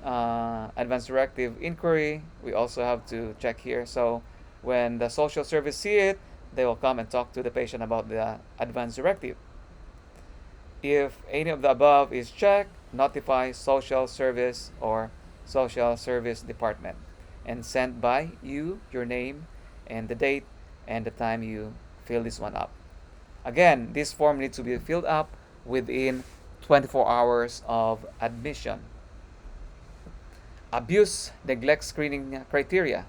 advance directive inquiry, we also have to check here. So when the social service see it, they will come and talk to the patient about the advance directive. If any of the above is checked, notify social service or social service department and send by you your name and the date and the time you fill this one up. Again, this form needs to be filled up within 24 hours of admission. Abuse neglect screening criteria.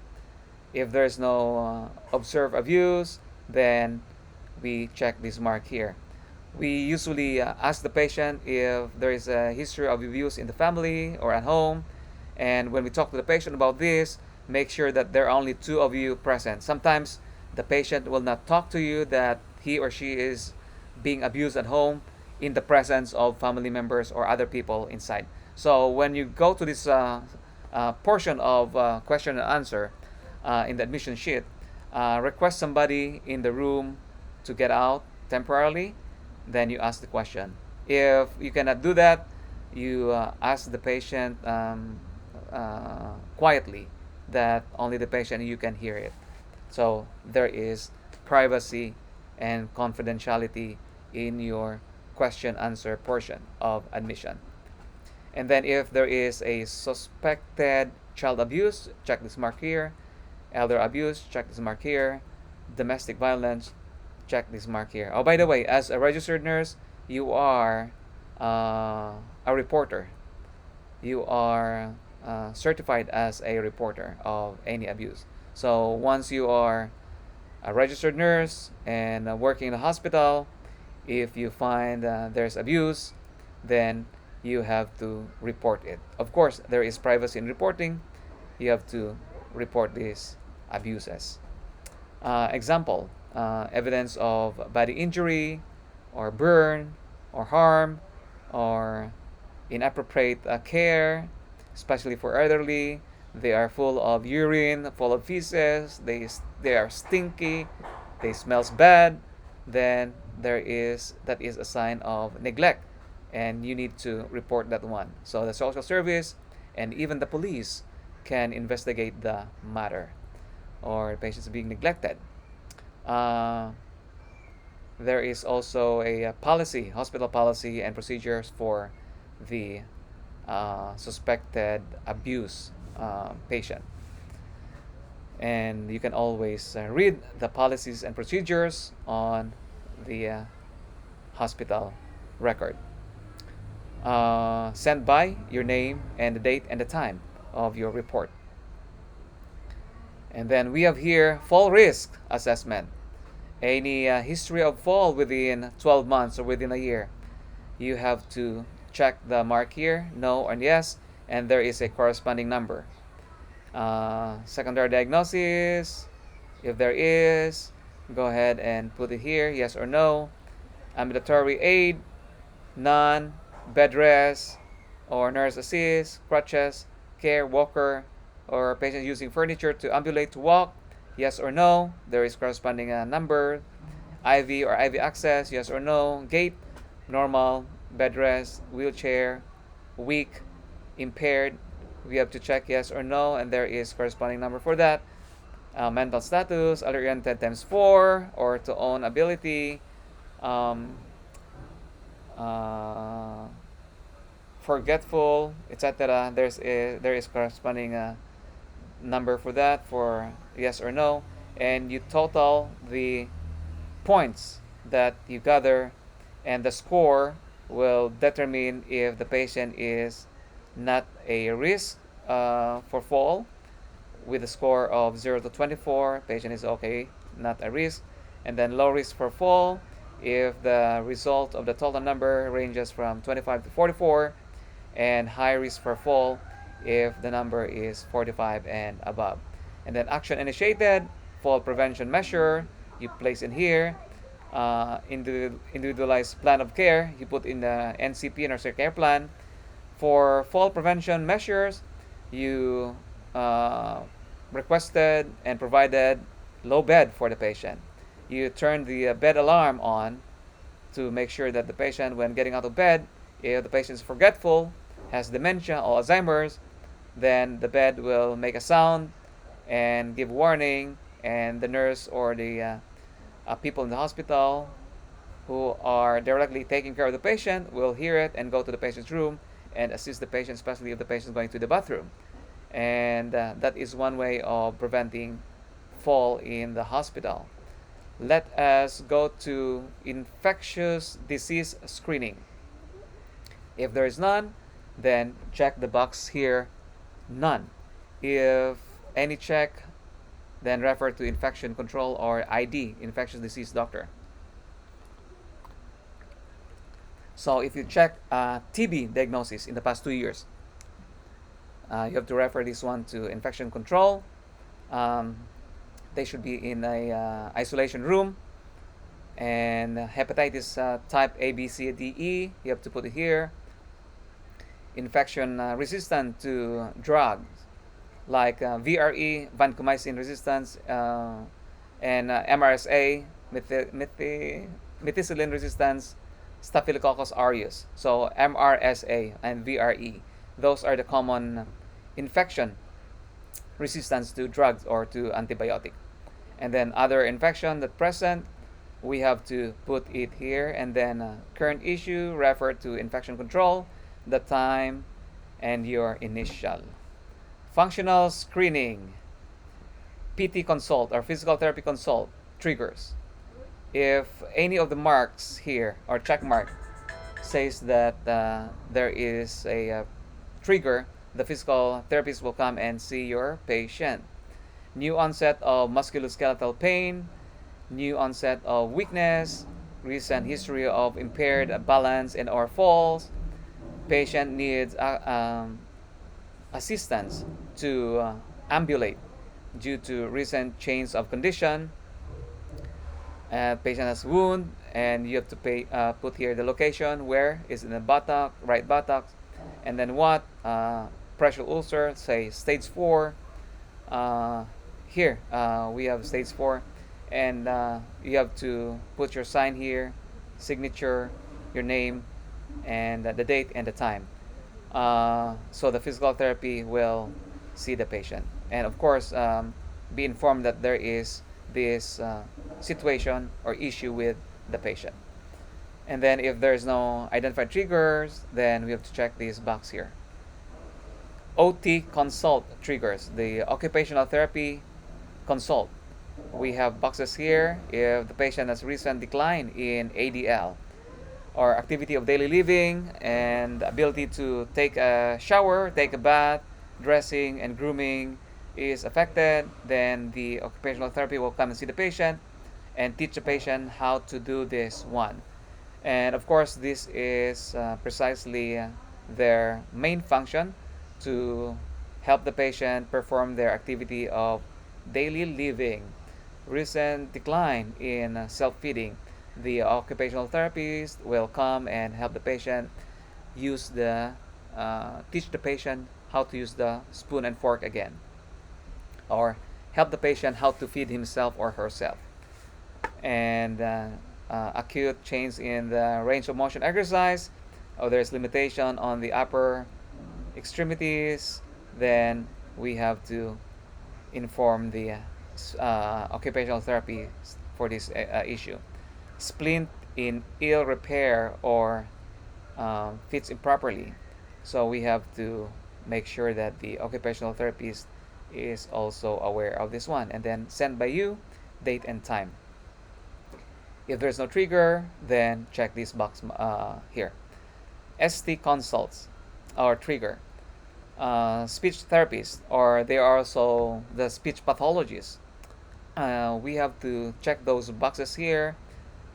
If there's no observed abuse, then we check this mark here. We usually ask the patient if there is a history of abuse in the family or at home. And when we talk to the patient about this, make sure that there are only two of you present. Sometimes the patient will not talk to you that he or she is being abused at home in the presence of family members or other people inside. So when you go to this portion of question and answer in the admission sheet, request somebody in the room to get out temporarily, then you ask the question. If you cannot do that, you ask the patient quietly, that only the patient and you can hear it. So there is privacy and confidentiality in your question answer portion of admission. And then if there is a suspected child abuse, check this mark here. Elder abuse, check this mark here. Domestic violence, check this mark here. Oh, by the way, as a registered nurse, you are a reporter. You are certified as a reporter of any abuse. So once you are a registered nurse and working in a hospital, if you find there's abuse, then you have to report it. Of course, there is privacy in reporting. You have to report these abuses. Example, evidence of body injury or burn or harm or inappropriate care, especially for elderly. They are full of urine, full of feces, they are stinky, they smells bad, then that is a sign of neglect, and you need to report that one. So the social service and even the police can investigate the matter or patients being neglected. There is also a policy, hospital policy and procedures for the suspected abuse patient. And you can always read the policies and procedures on the hospital record. Send by your name and the date and the time of your report. And then we have here fall risk assessment. Any history of fall within 12 months or within a year, you have to check the mark here, no and yes, and there is a corresponding number. Secondary diagnosis, if there is, go ahead and put it here, yes or no. Ambulatory aid, none. Bed rest or nurse assist, crutches, care, walker, or patient using furniture to ambulate to walk, yes or no. There is corresponding number. IV or IV access, yes or no. Gait, normal. Bed rest, wheelchair, weak, impaired. We have to check yes or no, and there is corresponding number for that. Mental status, oriented times 4, or to own ability. Um, uh, Forgetful, etc. There is corresponding number for that, for yes or no, and you total the points that you gather, and the score will determine if the patient is not a risk for fall. With a score of 0 to 24, patient is okay, not a risk. And then low risk for fall if the result of the total number ranges from 25 to 44, and high risk for fall if the number is 45 and above. And then action initiated, fall prevention measure, you place in here. Individualized plan of care, you put in the NCP, nurse care plan. For fall prevention measures, you requested and provided low bed for the patient. You turn the bed alarm on to make sure that the patient, when getting out of bed, if the patient is forgetful, has dementia or Alzheimer's, then the bed will make a sound and give warning, and the nurse or the people in the hospital who are directly taking care of the patient will hear it and go to the patient's room and assist the patient, especially if the patient is going to the bathroom. And that is one way of preventing fall in the hospital. Let us go to infectious disease screening. If there is none, then check the box here, none. If any check, then refer to infection control or ID, infectious disease doctor. So if you check TB diagnosis in the past 2 years, you have to refer this one to infection control. They should be in a isolation room. And hepatitis type A, B, C, D, E, you have to put it here. Infection resistant to drugs like VRE, vancomycin resistance, and MRSA, methicillin resistance, Staphylococcus aureus. So MRSA and VRE, those are the common infection resistance to drugs or to antibiotic. And then other infection that present, we have to put it here. And then current issue, refer to infection control, the time, and your initial. Functional screening, PT consult or physical therapy consult triggers. If any of the marks here or check mark says that there is a trigger, the physical therapist will come and see your patient. New onset of musculoskeletal pain, new onset of weakness, recent history of impaired balance and or falls. Patient needs assistance to ambulate due to recent change of condition. Patient has wound, and you have to put here the location, where is in the buttock, right buttock, and then what, pressure ulcer, say stage 4. Here we have stage 4, and you have to put your sign here, signature, your name, and the date and the time. So the physical therapy will see the patient, and of course be informed that there is this situation or issue with the patient. And then if there's no identified triggers, then we have to check this box here. OT consult triggers, the occupational therapy consult. We have boxes here if the patient has recent decline in ADL or activity of daily living and ability to take a shower, take a bath, dressing and grooming is affected, then the occupational therapy will come and see the patient and teach the patient how to do this one. And of course, this is precisely their main function, to help the patient perform their activity of daily living. Recent decline in self-feeding, the occupational therapist will come and help the patient use teach the patient how to use the spoon and fork again, or help the patient how to feed himself or herself. And acute change in the range of motion exercise, or there's limitation on the upper extremities, then we have to inform the occupational therapy for this issue. Splint in ill repair or fits improperly, so we have to make sure that the occupational therapist is also aware of this one, and then send by you date and time. If there's no trigger, then check this box here. ST consults or trigger. Speech therapists, or they are also the speech pathologists. We have to check those boxes here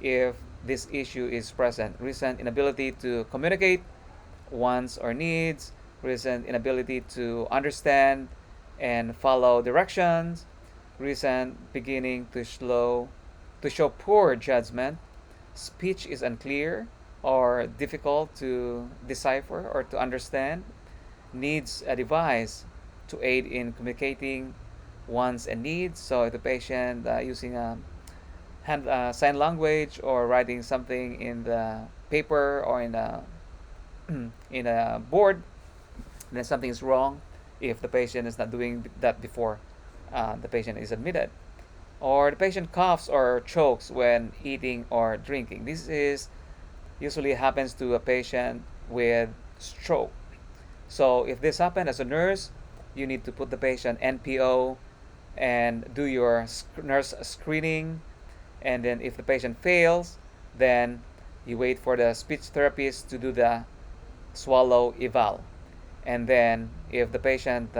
if this issue is present. Recent inability to communicate wants or needs, recent inability to understand and follow directions, recent beginning to show poor judgment, speech is unclear or difficult to decipher or to understand, needs a device to aid in communicating wants and needs. So if the patient using a sign language or writing something in the paper or in a in a board, then something is wrong if the patient is not doing that before the patient is admitted. Or the patient coughs or chokes when eating or drinking. This is usually happens to a patient with stroke. So if this happens as a nurse, you need to put the patient NPO and do your nurse screening. And then if the patient fails, then you wait for the speech therapist to do the swallow eval. And then if the patient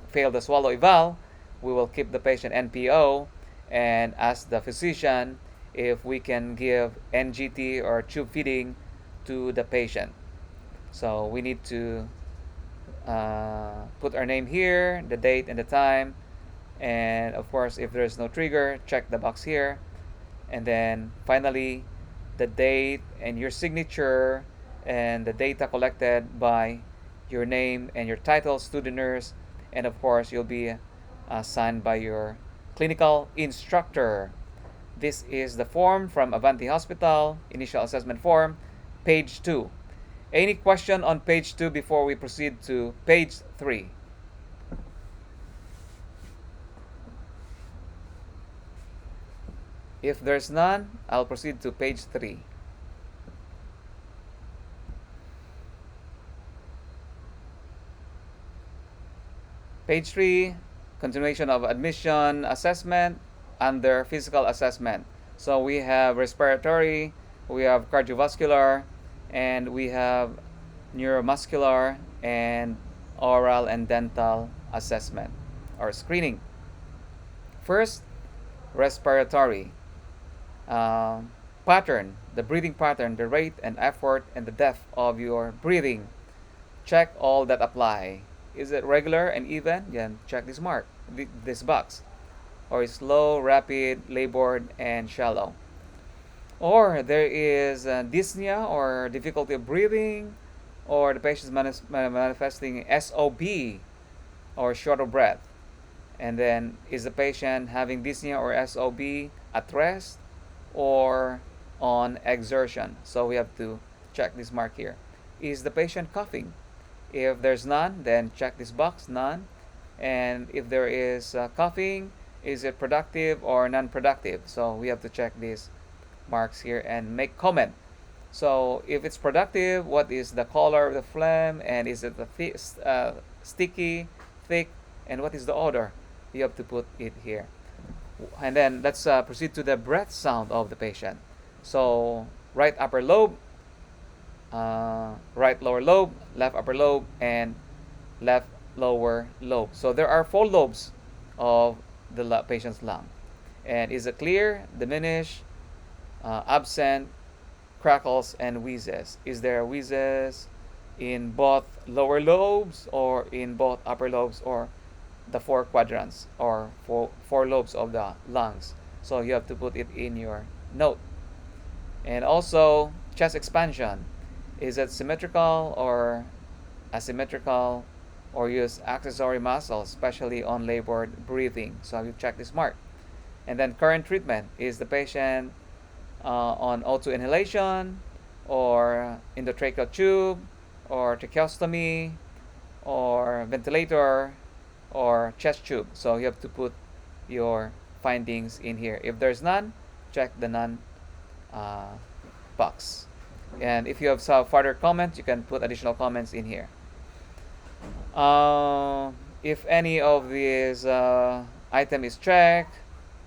failed the swallow eval, we will keep the patient NPO and ask the physician if we can give NGT or tube feeding to the patient. So we need to put our name here, the date and the time, and of course if there's no trigger, check the box here, and then finally the date and your signature and the data collected by your name and your titles to the nurse, and of course you'll be signed by your clinical instructor. This is the form from Avanti Hospital, initial assessment form, page 2. Any question on page 2 before we proceed to page 3? If there's none, I'll proceed to page 3. Page 3, continuation of admission assessment under physical assessment. So we have respiratory, we have cardiovascular, and we have neuromuscular and oral and dental assessment or screening. First, respiratory pattern, the breathing pattern, the rate and effort and the depth of your breathing. Check all that apply. Is it regular and even? Then check this mark, this box. Or is slow, rapid, labored, and shallow. Or there is dyspnea or difficulty of breathing, or the patient is manifesting SOB or short of breath. And then is the patient having dyspnea or SOB at rest or on exertion? So we have to check this mark here. Is the patient coughing? If there's none, then check this box, none. And if there is coughing, is it productive or non-productive? So we have to check these marks here and make comment. So if it's productive, what is the color of the phlegm, and is it sticky, thick, and what is the odor? You have to put it here. And then let's proceed to the breath sound of the patient. So right upper lobe, right lower lobe, left upper lobe, and left lower lobe. So there are 4 lobes of the patient's lung. And is it clear, diminished, absent, crackles, and wheezes? Is there wheezes in both lower lobes or in both upper lobes, or the 4 quadrants or 4 lobes of the lungs? So you have to put it in your note. And also chest expansion. Is it symmetrical or asymmetrical or use accessory muscles, especially on labored breathing. So you check this mark. And then current treatment, is the patient on O2 inhalation, or endotracheal tube, or tracheostomy, or ventilator, or chest tube. So you have to put your findings in here. If there's none, check the none box. And if you have some further comments, you can put additional comments in here. If any of these item is checked,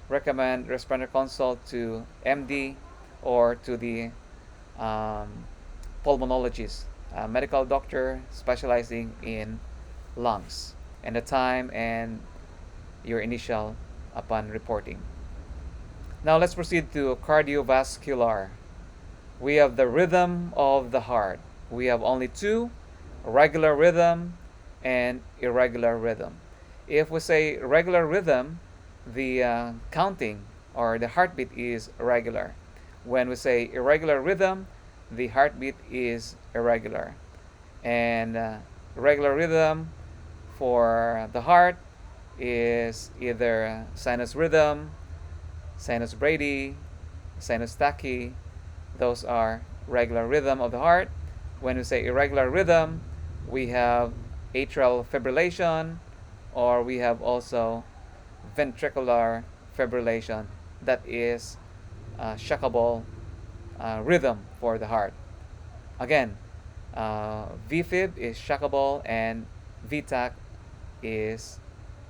recommend responder consult to MD or to the pulmonologist, a medical doctor specializing in lungs, and the time and your initial upon reporting. Now let's proceed to cardiovascular. We have the rhythm of the heart. We have only two: regular rhythm and irregular rhythm. If we say regular rhythm, the counting or the heartbeat is regular. When we say irregular rhythm, the heartbeat is irregular. And regular rhythm for the heart is either sinus rhythm, sinus brady, sinus tachy. Those are regular rhythm of the heart. When we say irregular rhythm, we have atrial fibrillation, or we have also ventricular fibrillation. That is shockable rhythm for the heart. Again, VFib is shockable and VTAC is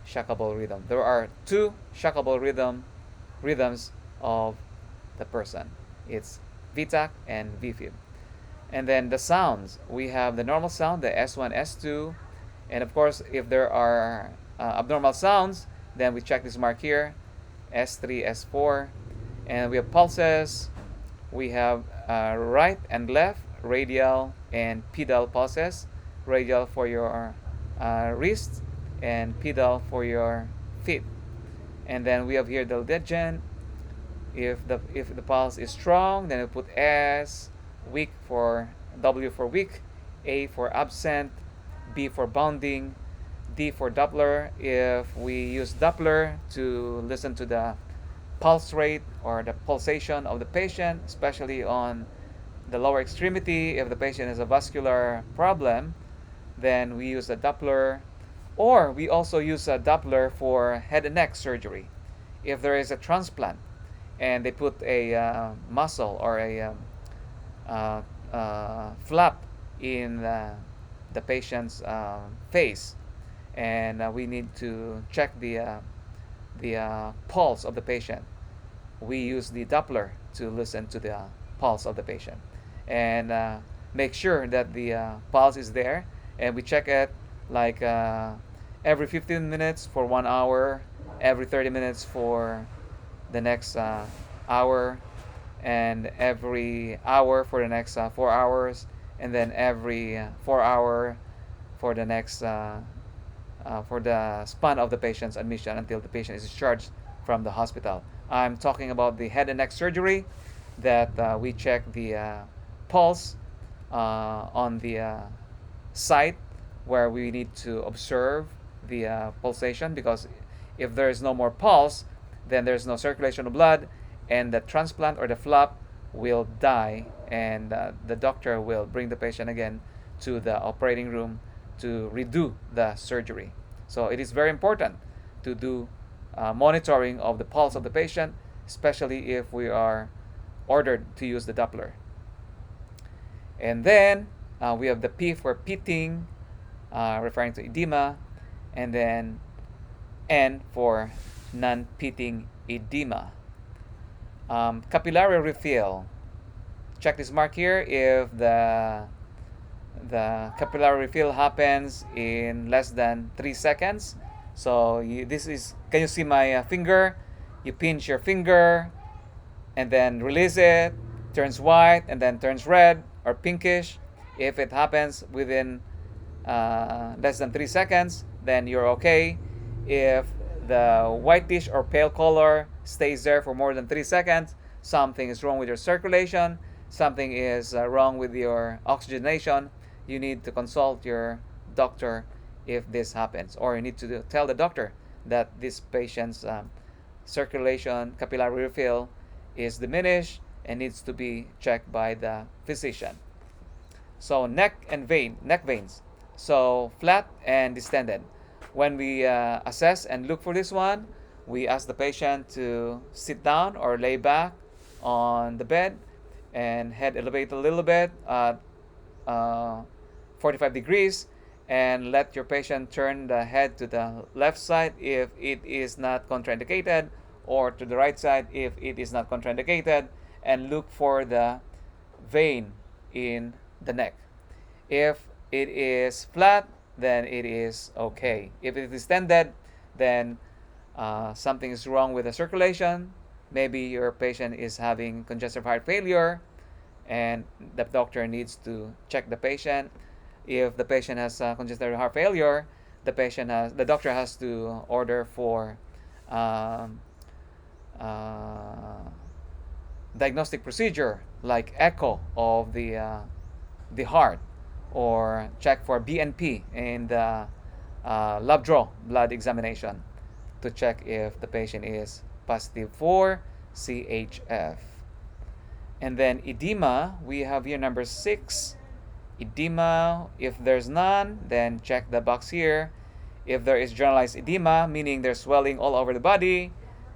shockable rhythm. There are two shockable rhythms of the person. It's VTAC and VFib. And then the sounds, we have the normal sound, the S1, S2, and of course, if there are abnormal sounds, then we check this mark here, S3, S4, and we have pulses. We have right and left, radial and pedal pulses. Radial for your wrist and pedal for your feet. And then we have here the legend. If the pulse is strong, then we put S, weak for W for weak, A for absent, B for bounding, D for Doppler. If we use Doppler to listen to the pulse rate or the pulsation of the patient, especially on the lower extremity, if the patient has a vascular problem, then we use a Doppler. Or we also use a Doppler for head and neck surgery. If there is a transplant and they put a muscle or a flap in the patient's face, and we need to check the pulse of the patient, we use the Doppler to listen to the pulse of the patient and make sure that the pulse is there, and we check it like every 15 minutes for 1 hour, every 30 minutes for the next hour, and every hour for the next 4 hours, and then every 4 hour for the next for the span of the patient's admission until the patient is discharged from the hospital. I'm talking about the head and neck surgery that we check the pulse on the site where we need to observe the pulsation, because if there is no more pulse, then there's no circulation of blood, and the transplant or the flap will die, and the doctor will bring the patient again to the operating room to redo the surgery. So it is very important to do monitoring of the pulse of the patient, especially if we are ordered to use the Doppler. And then we have the P for pitting, referring to edema, and then N for non-pitting edema. Capillary refill. Check this mark here if the capillary refill happens in less than 3 seconds. So can you see my finger? You pinch your finger and then release it, turns white and then turns red or pinkish. If it happens within less than 3 seconds, then you're okay. If the whitish or pale color stays there for more than 3 seconds, something is wrong with your circulation, something is wrong with your oxygenation. You need to consult your doctor if this happens, or you need to tell the doctor that this patient's circulation capillary refill is diminished and needs to be checked by the physician. So neck veins. So flat and distended. When we assess and look for this one, we ask the patient to sit down or lay back on the bed and head elevate a little bit at 45 degrees, and let your patient turn the head to the left side if it is not contraindicated, or to the right side if it is not contraindicated, and look for the vein in the neck. If it is flat, then it is okay. If it is distended, then something is wrong with the circulation. Maybe your patient is having congestive heart failure, and the doctor needs to check the patient. If the patient has congestive heart failure, the doctor has to order for diagnostic procedure like echo of the heart, or check for BNP in the lab draw blood examination to check if the patient is positive for CHF. And then edema, we have here number 6. Edema, if there's none, then check the box here. If there is generalized edema, meaning there's swelling all over the body,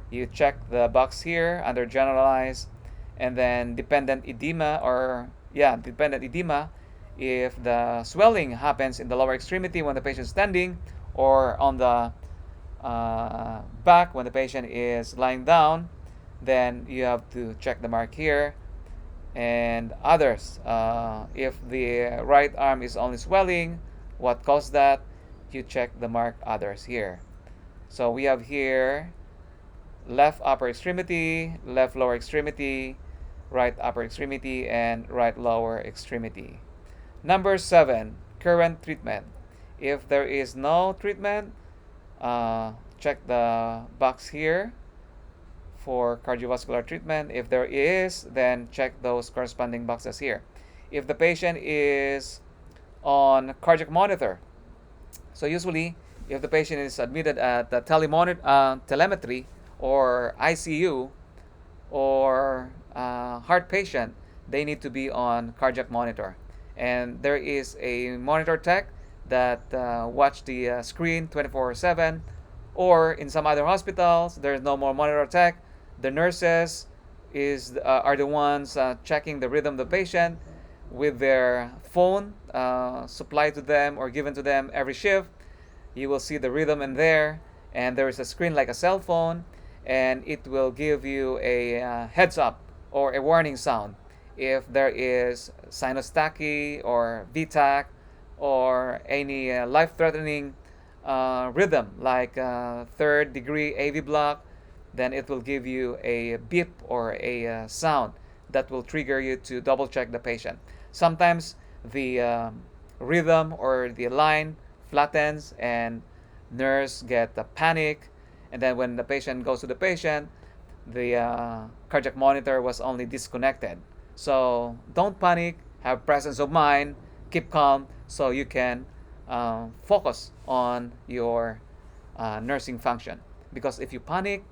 you check the box here under generalized. And then dependent edema, if the swelling happens in the lower extremity when the patient is standing, or on the back when the patient is lying down, then you have to check the mark here. And others, if the right arm is only swelling, what caused that? You check the mark others here. So we have here left upper extremity, left lower extremity, right upper extremity, and right lower extremity. Number 7, current treatment. If there is no treatment, check the box here for cardiovascular treatment. If there is, then check those corresponding boxes here. If the patient is on cardiac monitor, so usually if the patient is admitted at the telemetry or ICU or heart patient, they need to be on cardiac monitor. And there is a monitor tech that watch the screen 24/7. Or in some other hospitals, there's no more monitor tech. The nurses are the ones checking the rhythm of the patient with their phone supplied to them or given to them every shift. You will see the rhythm in there, and there is a screen like a cell phone, and it will give you a heads up or a warning sound if there is sinus tachy or VTAC or any life-threatening rhythm like third degree AV block. Then it will give you a beep or a sound that will trigger you to double check the patient. Sometimes the rhythm or the line flattens and nurse get a panic, and then when the patient goes to the patient, the cardiac monitor was only disconnected. So don't panic, have presence of mind, keep calm so you can focus on your nursing function. Because if you panic,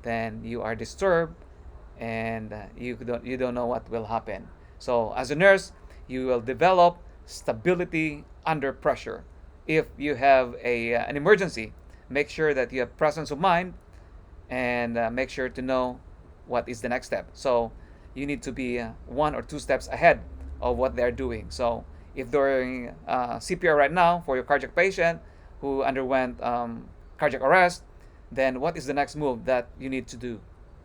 then you are disturbed, and you don't know what will happen. So as a nurse, you will develop stability under pressure. If you have an emergency, make sure that you have presence of mind, and make sure to know what is the next step. So you need to be 1 or 2 steps ahead of what they're doing. So if during CPR right now for your cardiac patient who underwent cardiac arrest, then what is the next move that you need to do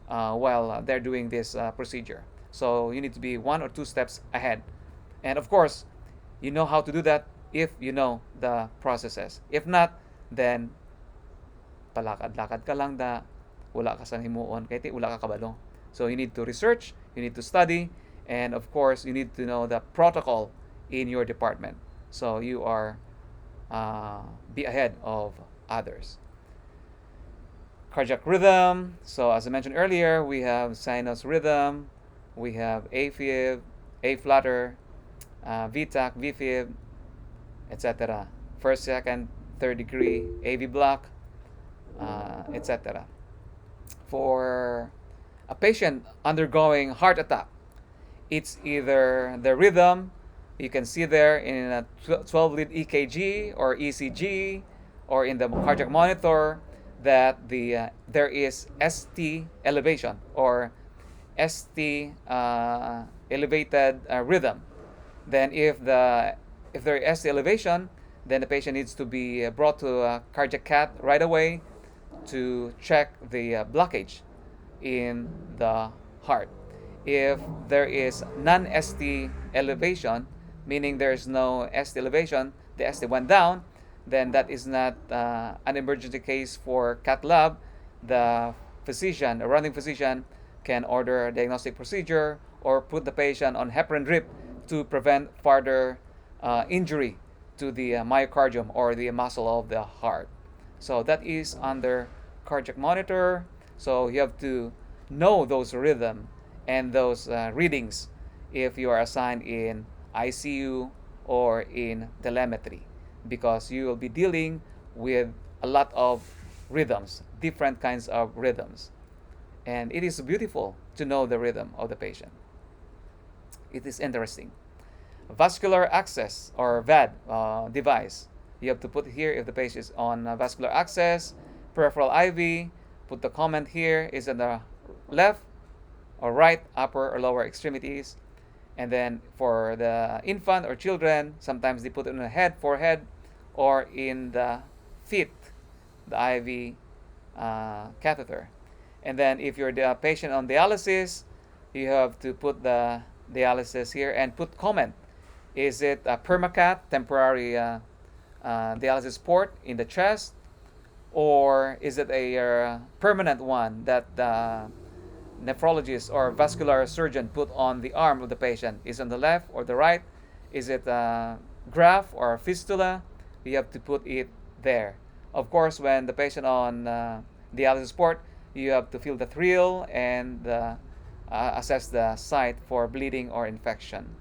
while they're doing this procedure? So you need to be 1 or 2 steps ahead. And of course, you know how to do that if you know the processes. If not, then palakad-lakad ka lang da, wala ka sa himuon, kaya wala ka kabalo. So you need to research, you need to study, and of course, you need to know the protocol in your department. So you are be ahead of others. Carjack rhythm. So as I mentioned earlier, we have sinus rhythm, we have AFib, A-flutter, VTAC, VFib, etc. First, second, third degree AV block, etc. For a patient undergoing heart attack, it's either the rhythm, you can see there in a 12 lead EKG or ECG or in the cardiac monitor that there is ST elevation or ST elevated rhythm. Then if there is ST elevation, then the patient needs to be brought to a cardiac cath right away to check the blockage in the heart. If there is non-ST elevation, meaning there is no ST elevation, the ST went down, then that is not an emergency case for cath lab. The physician, a running physician, can order a diagnostic procedure or put the patient on heparin drip to prevent further injury to the myocardium or the muscle of the heart. So that is under cardiac monitor. So you have to know those rhythm and those readings if you are assigned in ICU or in telemetry, because you will be dealing with a lot of rhythms, different kinds of rhythms. And it is beautiful to know the rhythm of the patient. It is interesting. Vascular access or VAD device. You have to put here if the patient is on vascular access, peripheral IV. Put the comment here, is it the left or right, upper or lower extremities. And then for the infant or children, sometimes they put it on the head, forehead, or in the feet, the IV catheter. And then if you're the patient on dialysis, you have to put the dialysis here and put comment. Is it a permacath, temporary dialysis port in the chest, or is it a permanent one that the nephrologist or vascular surgeon put on the arm of the patient? Is it on the left or the right? Is it a graft or a fistula? You have to put it there. Of course, when the patient on dialysis port, you have to feel the thrill and assess the site for bleeding or infection.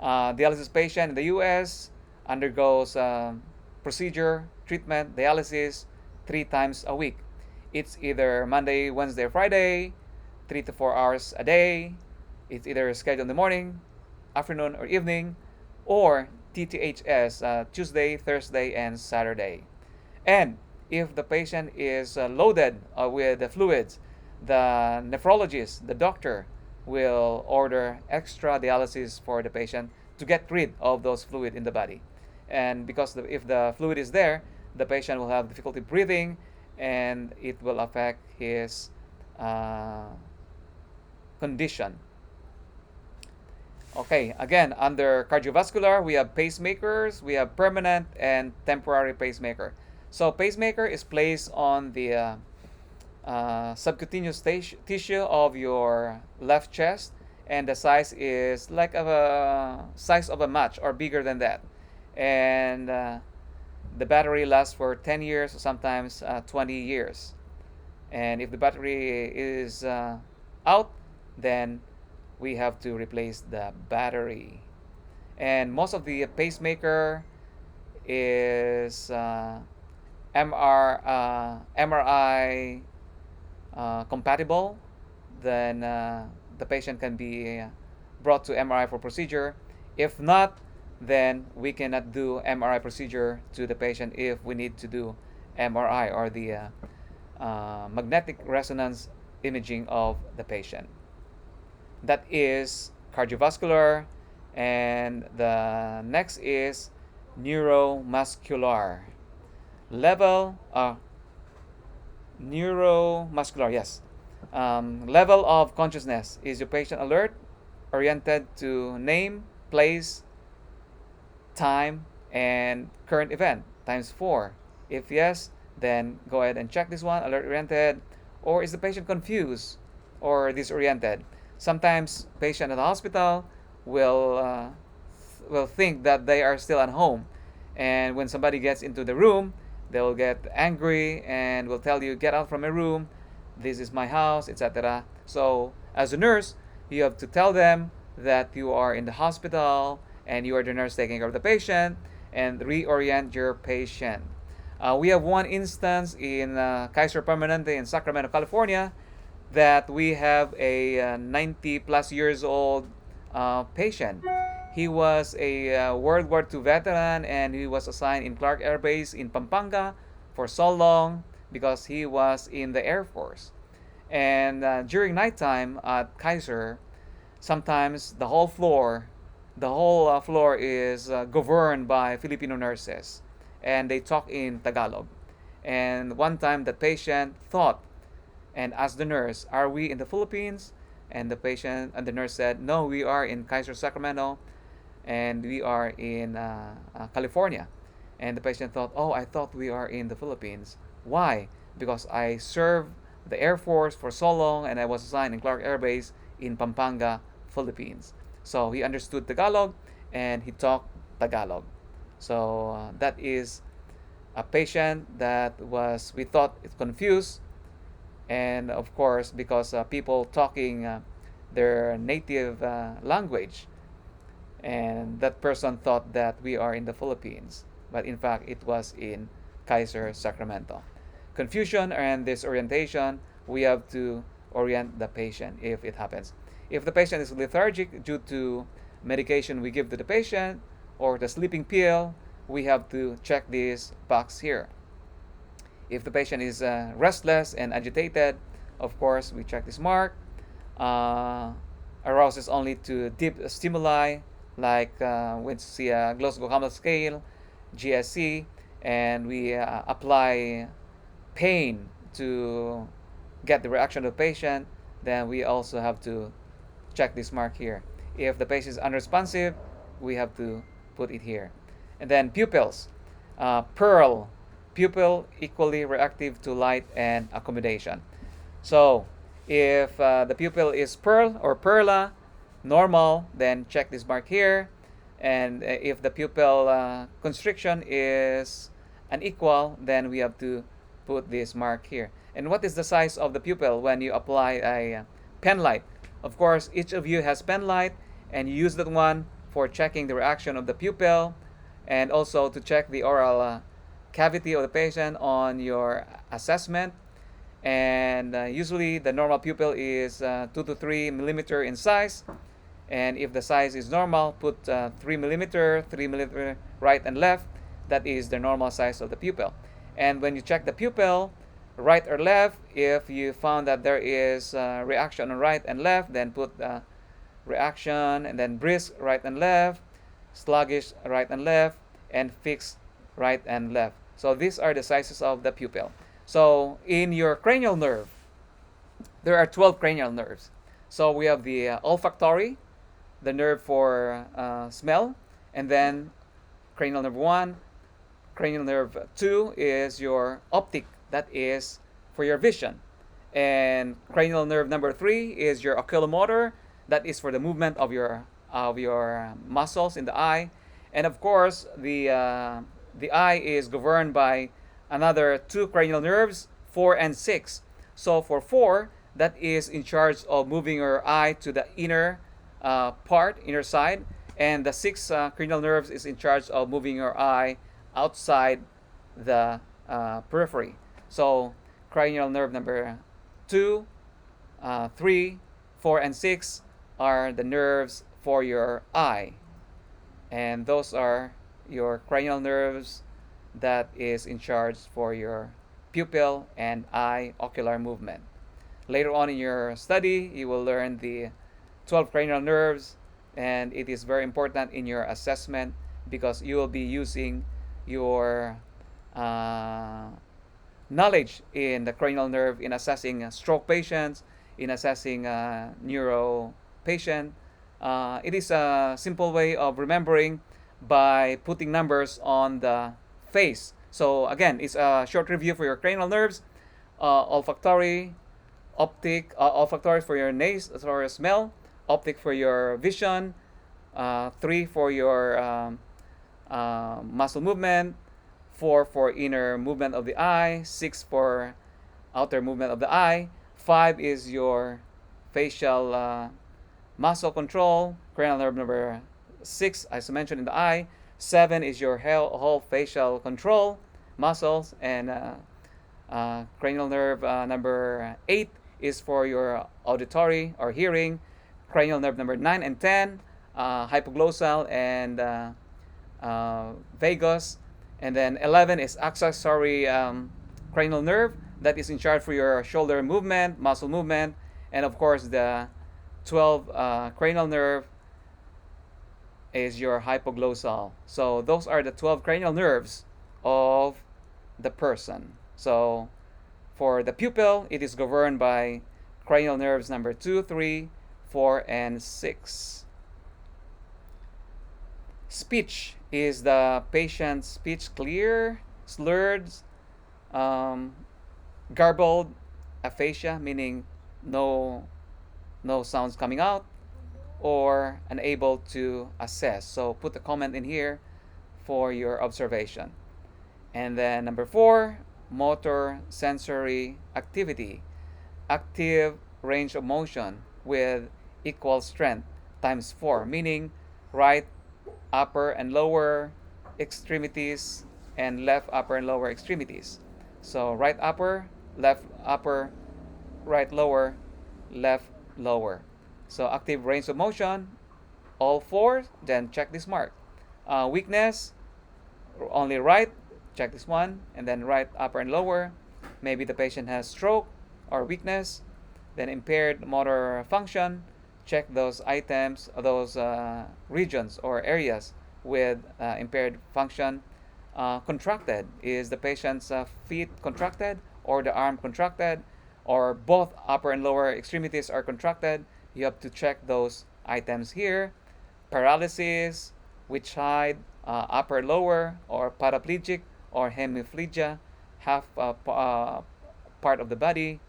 Dialysis patient in the US undergoes procedure, treatment, dialysis 3 times a week. It's either Monday, Wednesday, Friday, 3 to 4 hours a day. It's either scheduled in the morning, afternoon, or evening, or TTHS, Tuesday, Thursday, and Saturday. And if the patient is loaded with the fluids, the nephrologist, the doctor, will order extra dialysis for the patient to get rid of those fluid in the body. And because if the fluid is there, the patient will have difficulty breathing, and it will affect his condition. Okay, again, under cardiovascular, we have pacemakers, we have permanent and temporary pacemaker. So pacemaker is placed on the subcutaneous tissue of your left chest, and the size is like a size of a match or bigger than that. And the battery lasts for 10 years, sometimes 20 years. And if the battery is out, then we have to replace the battery. And most of the pacemaker is MRI compatible. Then the patient can be brought to MRI for procedure. If not, then we cannot do MRI procedure to the patient if we need to do MRI or the magnetic resonance imaging of the patient. That is cardiovascular. And the next is neuromuscular level. Neuromuscular, yes. Level of consciousness. Is your patient alert, oriented to name, place, time, and current event times 4? If yes, then go ahead and check this one, alert oriented. Or is the patient confused or disoriented? Sometimes patient at the hospital will think that they are still at home, and when somebody gets into the room, they will get angry and will tell you, get out from my room, this is my house, etc. So as a nurse, you have to tell them that you are in the hospital and you are the nurse taking care of the patient, and reorient your patient. We have one instance in Kaiser Permanente in Sacramento, California, that we have a 90 plus years old patient. He was a World War II veteran, and he was assigned in Clark Air Base in Pampanga for so long because he was in the Air Force. And during nighttime at Kaiser, sometimes the whole floor is governed by Filipino nurses, and they talk in Tagalog. And one time, the patient thought and asked the nurse, "Are we in the Philippines?" And the nurse said, "No, we are in Kaiser Sacramento, and we are in California." And the patient thought, "Oh, I thought we are in the Philippines. Why? Because I served the Air Force for so long, and I was assigned in Clark Air Base in Pampanga, Philippines." So he understood Tagalog, and he talked Tagalog. So that is a patient that we thought is confused, and of course because people talking their native language, and that person thought that we are in the Philippines, but in fact it was in Kaiser Sacramento. Confusion and disorientation, we have to orient the patient if it happens. If the patient is lethargic due to medication we give to the patient or the sleeping pill, we have to check this box here. If the patient is restless and agitated, of course, we check this mark. Arouses only to deep stimuli, like when we see a Glasgow scale, GSC, and we apply pain to get the reaction of the patient, then we also have to check this mark here. If the patient is unresponsive, we have to put it here. And then pupils. Pearl, pupil equally reactive to light and accommodation. So if the pupil is pearl or perla, normal, then check this mark here. And if the pupil constriction is unequal, then we have to put this mark here. And what is the size of the pupil when you apply a pen light? Of course, each of you has pen light, and you use that one for checking the reaction of the pupil, and also to check the oral cavity of the patient on your assessment. And usually the normal pupil is 2 to 3 millimeter in size, and if the size is normal, put 3 millimeter right and left. That is the normal size of the pupil. And when you check the pupil, right or left, if you found that there is reaction on right and left, then put reaction, and then brisk right and left, sluggish right and left, and fixed right and left. So these are the sizes of the pupil. So in your cranial nerve, there are 12 cranial nerves. So we have the olfactory, the nerve for smell, and then cranial nerve 1, cranial nerve 2 is your optic, that is for your vision. And cranial nerve number 3 is your oculomotor, that is for the movement of your muscles in the eye. And of course, the eye is governed by another 2 cranial nerves, 4 and 6. So for 4, that is in charge of moving your eye to the inner inner side, and the 6 cranial nerves is in charge of moving your eye outside the periphery. So cranial nerve number 2, 3, 4, and 6 are the nerves for your eye, and those are your cranial nerves that is in charge for your pupil and eye ocular movement. Later on in your study, you will learn the 12 cranial nerves, and it is very important in your assessment because you will be using your knowledge in the cranial nerve in assessing stroke patients, in assessing neuro patient. It is a simple way of remembering by putting numbers on the face. So again, it's a short review for your cranial nerves. Olfactory, optic, olfactory for your nose, for your smell, optic for your vision, 3 for your muscle movement, 4 for inner movement of the eye, 6 for outer movement of the eye, 5 is your facial muscle control, cranial nerve number 6, as I mentioned in the eye, 7 is your whole facial control muscles, and cranial nerve number 8 is for your auditory or hearing. Cranial nerve number 9 and 10, hypoglossal and vagus. And then 11 is accessory cranial nerve that is in charge for your shoulder movement, muscle movement. And of course, the 12 cranial nerve is your hypoglossal. So those are the 12 cranial nerves of the person. So for the pupil, it is governed by cranial nerves number 2, 3, 4, and 6. Speech is the patient's speech clear, slurred, garbled, aphasia, meaning no sounds coming out, or unable to assess. So put a comment in here for your observation. And then number 4, motor sensory activity, active range of motion with equal strength times 4, meaning right upper and lower extremities and left upper and lower extremities. So right upper, left upper, right lower, left lower. So active range of motion, all 4, then check this mark. Weakness, only right, check this one, and then right upper and lower. Maybe the patient has stroke or weakness. Then impaired motor function, check those items, those regions or areas with impaired function. Contracted, is the patient's feet contracted or the arm contracted, or both upper and lower extremities are contracted. You have to check those items here. Paralysis, which side, upper, lower, or paraplegic, or hemiplegia, half part of the body,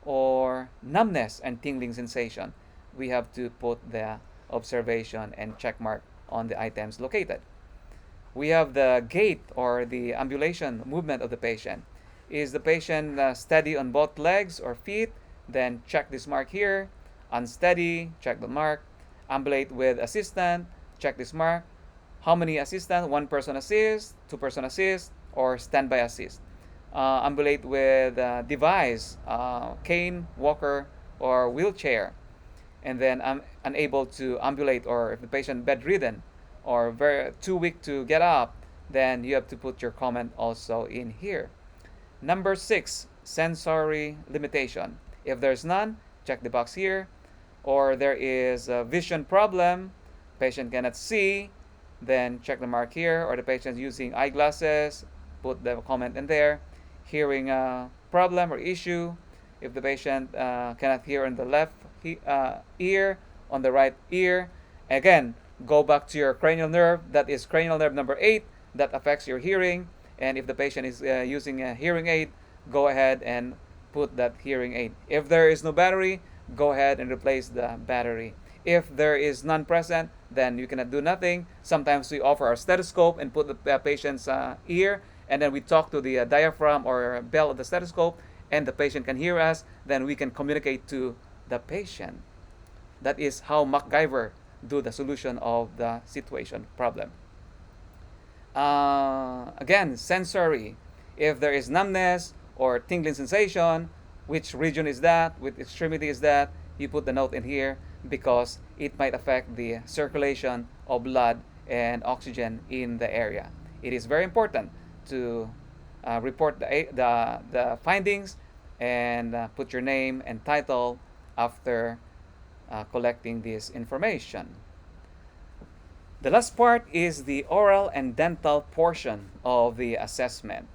or numbness and tingling sensation. We have to put the observation and check mark on the items located. We have the gait or the ambulation movement of the patient. Is the patient steady on both legs or feet? Then check this mark here. Unsteady, check the mark. Ambulate with assistant, check this mark. How many assistant? 1 person assist, 2 person assist, or standby assist. Ambulate with device, cane, walker, or wheelchair. And then unable to ambulate, or if the patient bedridden or too weak to get up, then you have to put your comment also in here. Number 6, sensory limitation. If there's none, check the box here. Or there is a vision problem, patient cannot see, then check the mark here. Or the patient using eyeglasses, put the comment in there. Hearing problem or issue, if the patient cannot hear on the left ear, on the right ear. Again, go back to your cranial nerve, that is cranial nerve number 8, that affects your hearing. And if the patient is using a hearing aid, go ahead and put that hearing aid. If there is no battery, go ahead and replace the battery. If there is none present, then you cannot do nothing. Sometimes we offer our stethoscope and put the patient's ear, and then we talk to the diaphragm or bell of the stethoscope, and the patient can hear us. Then we can communicate to the patient. That is how MacGyver do the solution of the situation problem. Again, sensory. If there is numbness or tingling sensation, which region is that, which extremity is that, you put the note in here because it might affect the circulation of blood and oxygen in the area. It is very important to report the findings and put your name and title after collecting this information. The last part is the oral and dental portion of the assessment.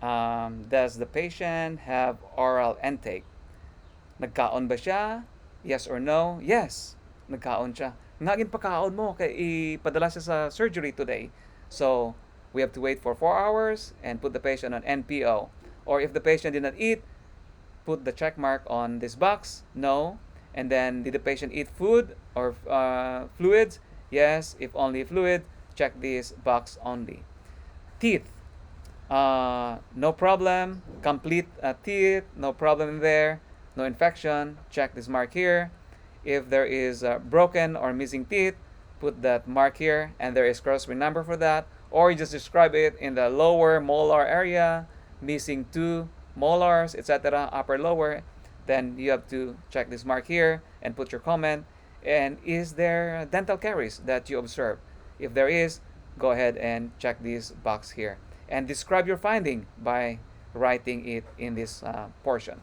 Does the patient have oral intake? Nagkaon ba siya? Yes or no? Yes, nagkaon siya. Naging pagkaon mo kay ipadala siya sa surgery today. So, we have to wait for 4 hours and put the patient on NPO. Or if the patient did not eat, put the check mark on this box, no. And then, did the patient eat food or fluids? Yes, if only fluid, check this box only. Teeth, no problem. Complete teeth, no problem in there. No infection, check this mark here. If there is broken or missing teeth, put that mark here, and there is corresponding number for that, or you just describe it in the lower molar area, missing 2 molars, etc., upper lower, then you have to check this mark here and put your comment. And is there dental caries that you observe? If there is, go ahead and check this box here and describe your finding by writing it in this portion.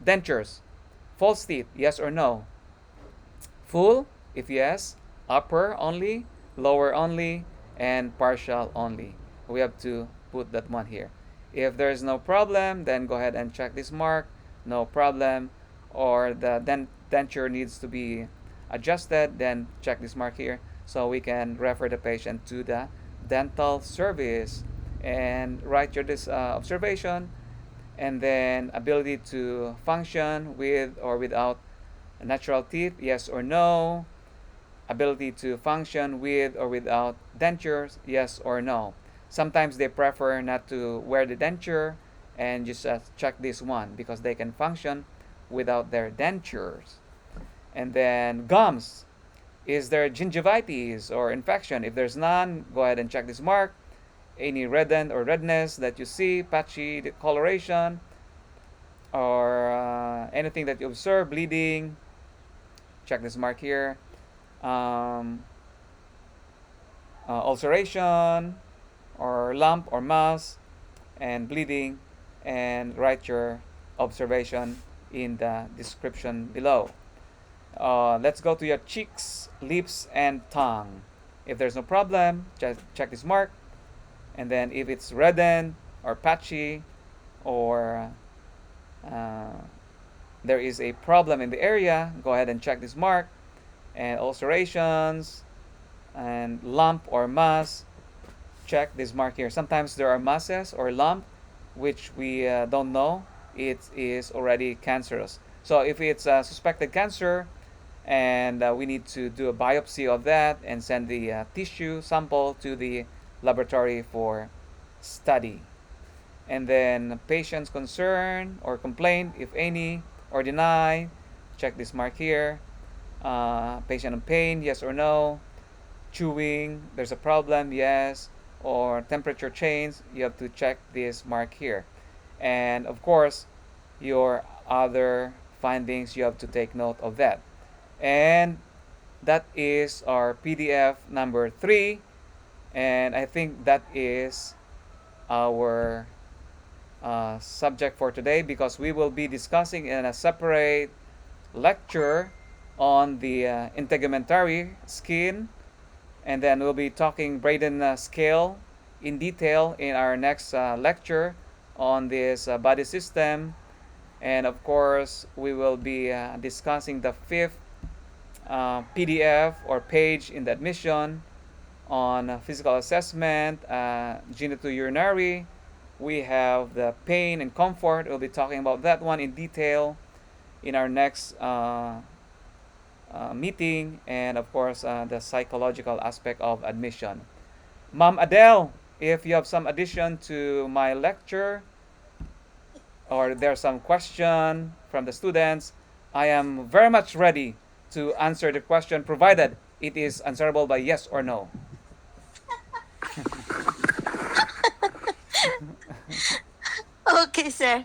Dentures, false teeth, yes or no? Full, if yes, upper only, lower only, and partial only. We have to put that one here. If there is no problem, then go ahead and check this mark, no problem, or the denture needs to be adjusted, then check this mark here so we can refer the patient to the dental service and write your observation, and then ability to function with or without natural teeth, yes or no. Ability to function with or without dentures, yes or no. Sometimes they prefer not to wear the denture and just check this one because they can function without their dentures. And then gums. Is there gingivitis or infection? If there's none, go ahead and check this mark. Any redden or redness that you see, patchy coloration, or anything that you observe, bleeding, check this mark here. Ulceration or lump or mass and bleeding, and write your observation in the description below. Let's go to your cheeks, lips, and tongue. If there's no problem, just check this mark. And then if it's reddened or patchy, or there is a problem in the area, go ahead and check this mark. And ulcerations and lump or mass, check this mark here. Sometimes there are masses or lump which we don't know it is already cancerous. So if it's a suspected cancer, and we need to do a biopsy of that and send the tissue sample to the laboratory for study. And then patient's concern or complaint, if any, or deny, check this mark here. Patient in pain, yes or no. Chewing, there's a problem, yes. Or temperature change, you have to check this mark here. And of course, your other findings, you have to take note of that. And that is our PDF number 3. And I think that is our subject for today, because we will be discussing in a separate lecture on the integumentary skin, and then we'll be talking Braden scale in detail in our next lecture on this body system. And of course, we will be discussing the 5th PDF or page in the admission on physical assessment, genitourinary. We have the pain and comfort. We'll be talking about that one in detail in our next meeting, and of course the psychological aspect of admission. Ma'am Adele, if you have some addition to my lecture, or there's some question from the students, I am very much ready to answer the question, provided it is answerable by yes or no. Okay, sir.